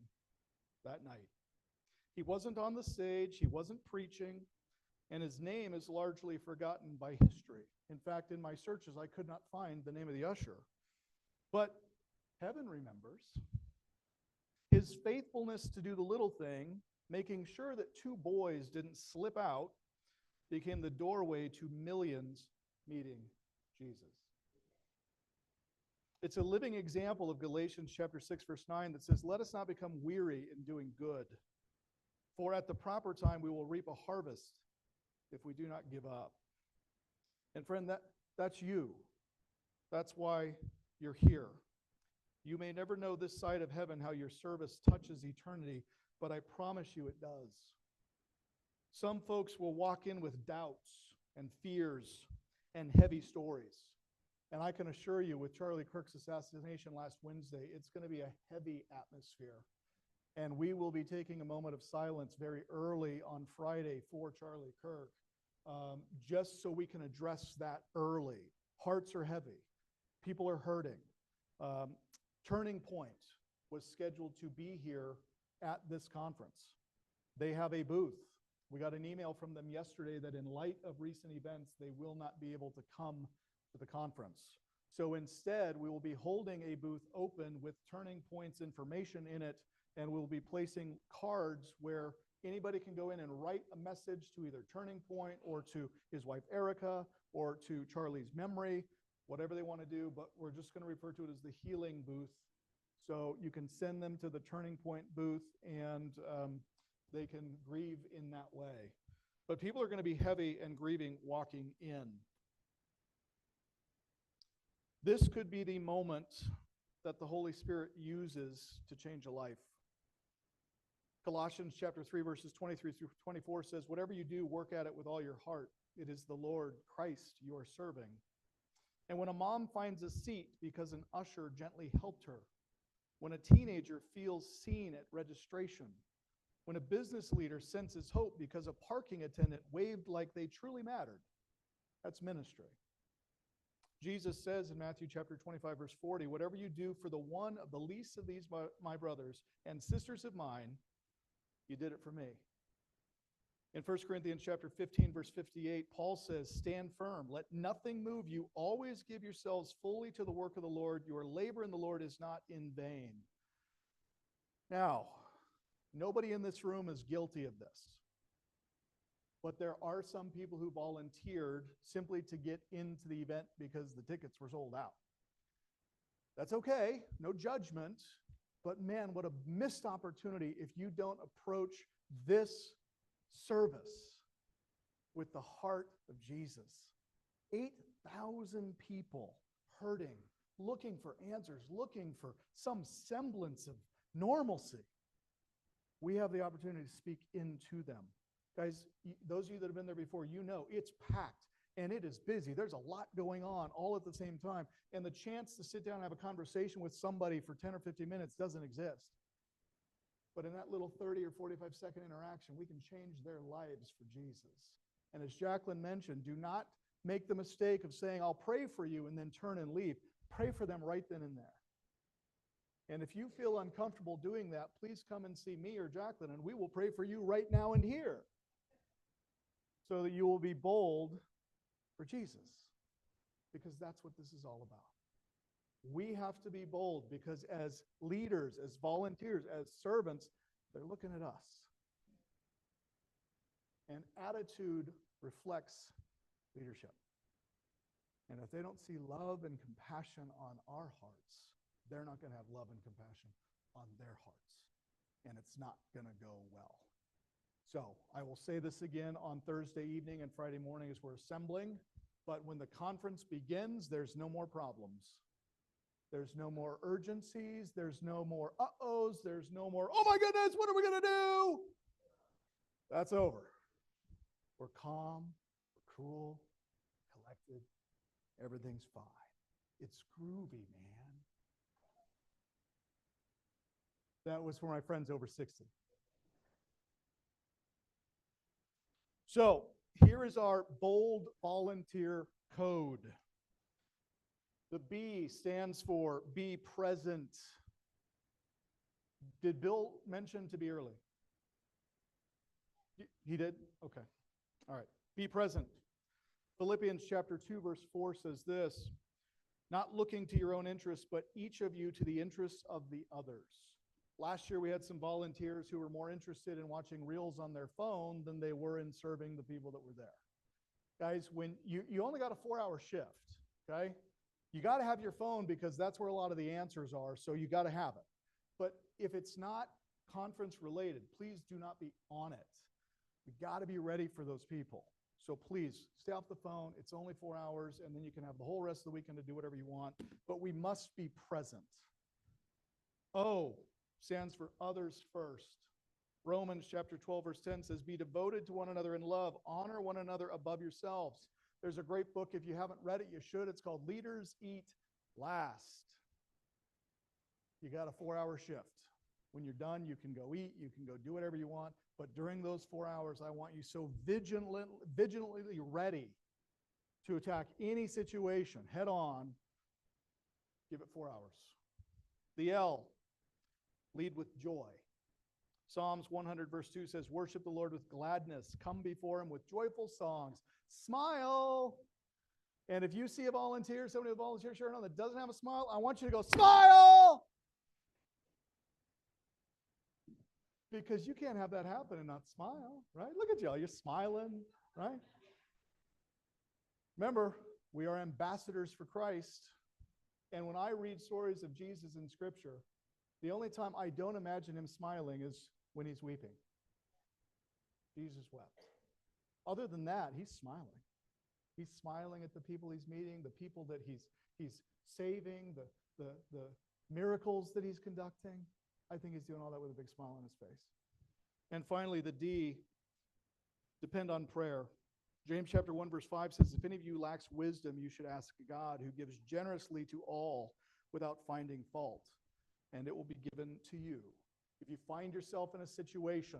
that night. He wasn't on the stage, he wasn't preaching, and his name is largely forgotten by history. In fact, in my searches, I could not find the name of the usher. But heaven remembers. His faithfulness to do the little thing, making sure that 2 boys didn't slip out, became the doorway to millions meeting Jesus. It's a living example of Galatians chapter 6, verse 9 that says, "Let us not become weary in doing good, for at the proper time we will reap a harvest if we do not give up." And friend, that's you. That's why you're here. You may never know this side of heaven how your service touches eternity, but I promise you it does. Some folks will walk in with doubts and fears and heavy stories. And I can assure you, with Charlie Kirk's assassination last Wednesday, it's going to be a heavy atmosphere. And we will be taking a moment of silence very early on Friday for Charlie Kirk, just so we can address that early. Hearts are heavy. People are hurting. Turning Point was scheduled to be here at this conference. They have a booth. We got an email from them yesterday that in light of recent events, they will not be able to come to the conference. So instead, we will be holding a booth open with Turning Point's information in it, and we'll be placing cards where anybody can go in and write a message to either Turning Point or to his wife Erica or to Charlie's memory, whatever they want to do, but we're just going to refer to it as the healing booth. So you can send them to the Turning Point booth, and they can grieve in that way. But people are going to be heavy and grieving walking in. This could be the moment that the Holy Spirit uses to change a life. Colossians chapter 3, verses 23 through 24 says, "Whatever you do, work at it with all your heart. It is the Lord Christ you are serving." And when a mom finds a seat because an usher gently helped her, when a teenager feels seen at registration, when a business leader senses hope because a parking attendant waved like they truly mattered, that's ministry. Jesus says in Matthew chapter 25, verse 40, "Whatever you do for the one of the least of these my brothers and sisters of mine, you did it for me." In 1 Corinthians chapter 15, verse 58, Paul says, "Stand firm, let nothing move you. Always give yourselves fully to the work of the Lord. Your labor in the Lord is not in vain." Now, nobody in this room is guilty of this. But there are some people who volunteered simply to get into the event because the tickets were sold out. That's okay, no judgment, but man, what a missed opportunity if you don't approach this service with the heart of Jesus. 8,000 people hurting, looking for answers, looking for some semblance of normalcy. We have the opportunity to speak into them. Guys, those of you that have been there before, you know it's packed and it is busy. There's a lot going on all at the same time. And the chance to sit down and have a conversation with somebody for 10 or 15 minutes doesn't exist. But in that little 30 or 45-second interaction, we can change their lives for Jesus. And as Jacqueline mentioned, do not make the mistake of saying, I'll pray for you, and then turn and leave. Pray for them right then and there. And if you feel uncomfortable doing that, please come and see me or Jacqueline, and we will pray for you right now and here, so that you will be bold for Jesus, because that's what this is all about. We have to be bold because as leaders, as volunteers, as servants, they're looking at us. And attitude reflects leadership. And if they don't see love and compassion on our hearts, they're not going to have love and compassion on their hearts. And it's not going to go well. So I will say this again on Thursday evening and Friday morning as we're assembling. But when the conference begins, there's no more problems. There's no more urgencies. There's no more uh-ohs. There's no more, oh my goodness, what are we going to do? That's over. We're calm, we're cool, collected. Everything's fine. It's groovy, man. That was for my friends over 60. So here is our bold volunteer code. The B stands for be present. Did Bill mention to be early? He did? Okay. All right. Be present. Philippians chapter 2, verse 4 says this, not looking to your own interests, but each of you to the interests of the others. Last year, we had some volunteers who were more interested in watching reels on their phone than they were in serving the people that were there. Guys, when you only got a 4-hour shift, okay? You got to have your phone because that's where a lot of the answers are, so you got to have it. But if it's not conference related, please do not be on it. We got to be ready for those people. So please stay off the phone. It's only 4 hours, and then you can have the whole rest of the weekend to do whatever you want. But we must be present. O stands for others first. Romans chapter 12, verse 10 says, be devoted to one another in love. Honor one another above yourselves. There's a great book. If you haven't read it, you should. It's called Leaders Eat Last. You got a 4-hour shift. When you're done, you can go eat, you can go do whatever you want. But during those 4 hours, I want you so vigilantly ready to attack any situation head on. Give it 4 hours. The L, lead with joy. Psalms 100 verse 2 says, worship the Lord with gladness. Come before him with joyful songs. Smile. And if you see a volunteer, somebody with a volunteer shirt on that doesn't have a smile, I want you to go, smile! Because you can't have that happen and not smile, right? Look at y'all, you're smiling, right? Remember, we are ambassadors for Christ. And when I read stories of Jesus in Scripture, the only time I don't imagine him smiling is when he's weeping. Jesus wept. Other than that, he's smiling. He's smiling at the people he's meeting, the people that he's saving, the miracles that he's conducting. I think he's doing all that with a big smile on his face. And finally, the D, depend on prayer. James chapter 1, verse 5 says, if any of you lacks wisdom, you should ask God, who gives generously to all without finding fault, and it will be given to you. If you find yourself in a situation,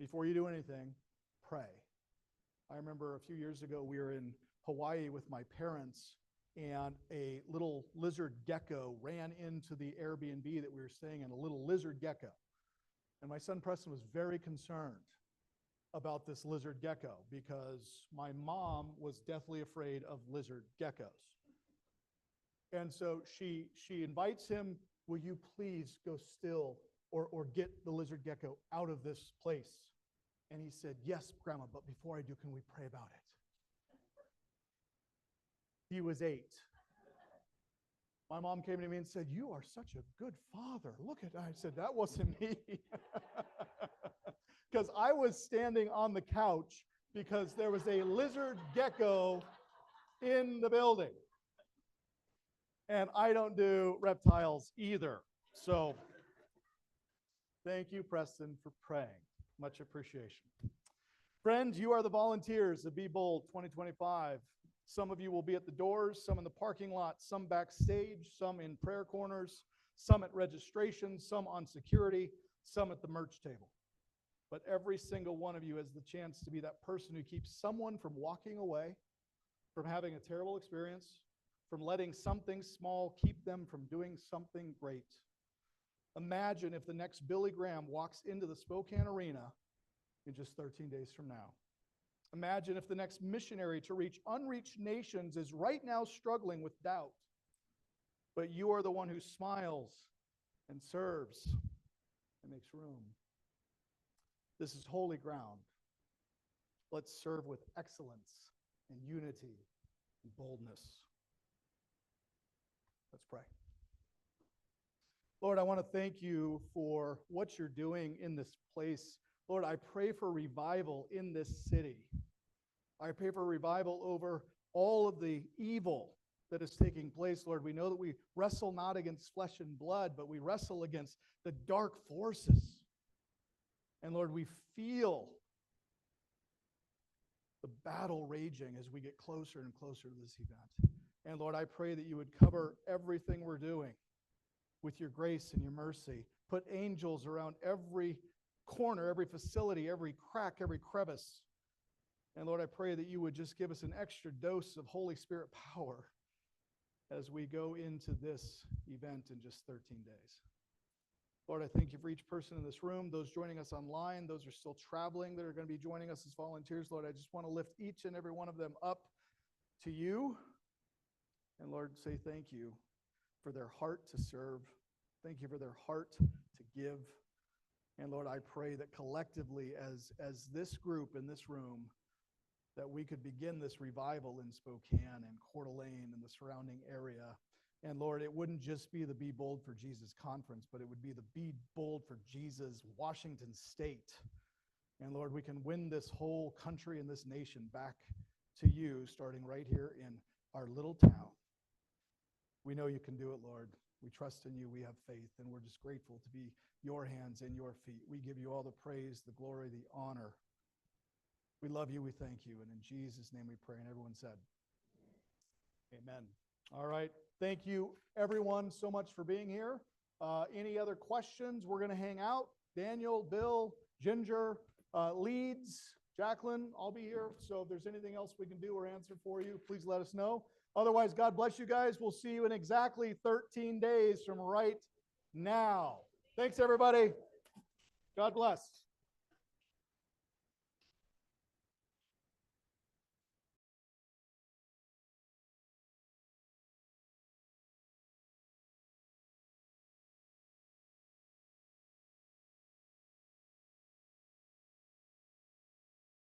before you do anything, pray. I remember a few years ago, we were in Hawaii with my parents, and a little lizard gecko ran into the Airbnb that we were staying in, a little lizard gecko. And my son Preston was very concerned about this lizard gecko because my mom was deathly afraid of lizard geckos. And so she invites him, will you please go still or get the lizard gecko out of this place? And he said, yes, Grandma, but before I do, can we pray about it? He was 8. My mom came to me and said, you are such a good father. Look at that. I said, that wasn't me. Because I was standing on the couch because there was a lizard gecko in the building. And I don't do reptiles either. So thank you, Preston, for praying. Much appreciation. Friends, you are the volunteers of Be Bold 2025. Some of you will be at the doors, some in the parking lot, some backstage, some in prayer corners, some at registration, some on security, some at the merch table. But every single one of you has the chance to be that person who keeps someone from walking away from having a terrible experience, from letting something small keep them from doing something great. Imagine if the next Billy Graham walks into the Spokane Arena in just 13 days from now. Imagine if the next missionary to reach unreached nations is right now struggling with doubt, but you are the one who smiles and serves and makes room. This is holy ground. Let's serve with excellence and unity and boldness. Let's pray. Lord, I want to thank you for what you're doing in this place. Lord, I pray for revival in this city. I pray for revival over all of the evil that is taking place. Lord, we know that we wrestle not against flesh and blood, but we wrestle against the dark forces. And Lord, we feel the battle raging as we get closer and closer to this event. And Lord, I pray that you would cover everything we're doing with your grace and your mercy. Put angels around every corner, every facility, every crack, every crevice. And Lord, I pray that you would just give us an extra dose of Holy Spirit power as we go into this event in just 13 days. Lord, I thank you for each person in this room, those joining us online, those who are still traveling that are going to be joining us as volunteers. Lord, I just want to lift each and every one of them up to you. And Lord, say thank you for their heart to serve. Thank you for their heart to give. And Lord, I pray that collectively as this group in this room, that we could begin this revival in Spokane and Coeur d'Alene and the surrounding area. And Lord, it wouldn't just be the Be Bold for Jesus conference, but it would be the Be Bold for Jesus Washington State. And Lord, we can win this whole country and this nation back to you, starting right here in our little town. We know you can do it, Lord. We trust in you. We have faith, and we're just grateful to be your hands and your feet. We give you all the praise, the glory, the honor. We love you. We thank you. And in Jesus' name we pray. And everyone said, amen. All right. Thank you, everyone, so much for being here. Any other questions? We're going to hang out. Daniel, Bill, Ginger, Leeds, Jacqueline, I'll be here. So if there's anything else we can do or answer for you, please let us know. Otherwise, God bless you guys. We'll see you in exactly 13 days from right now. Thanks, everybody. God bless.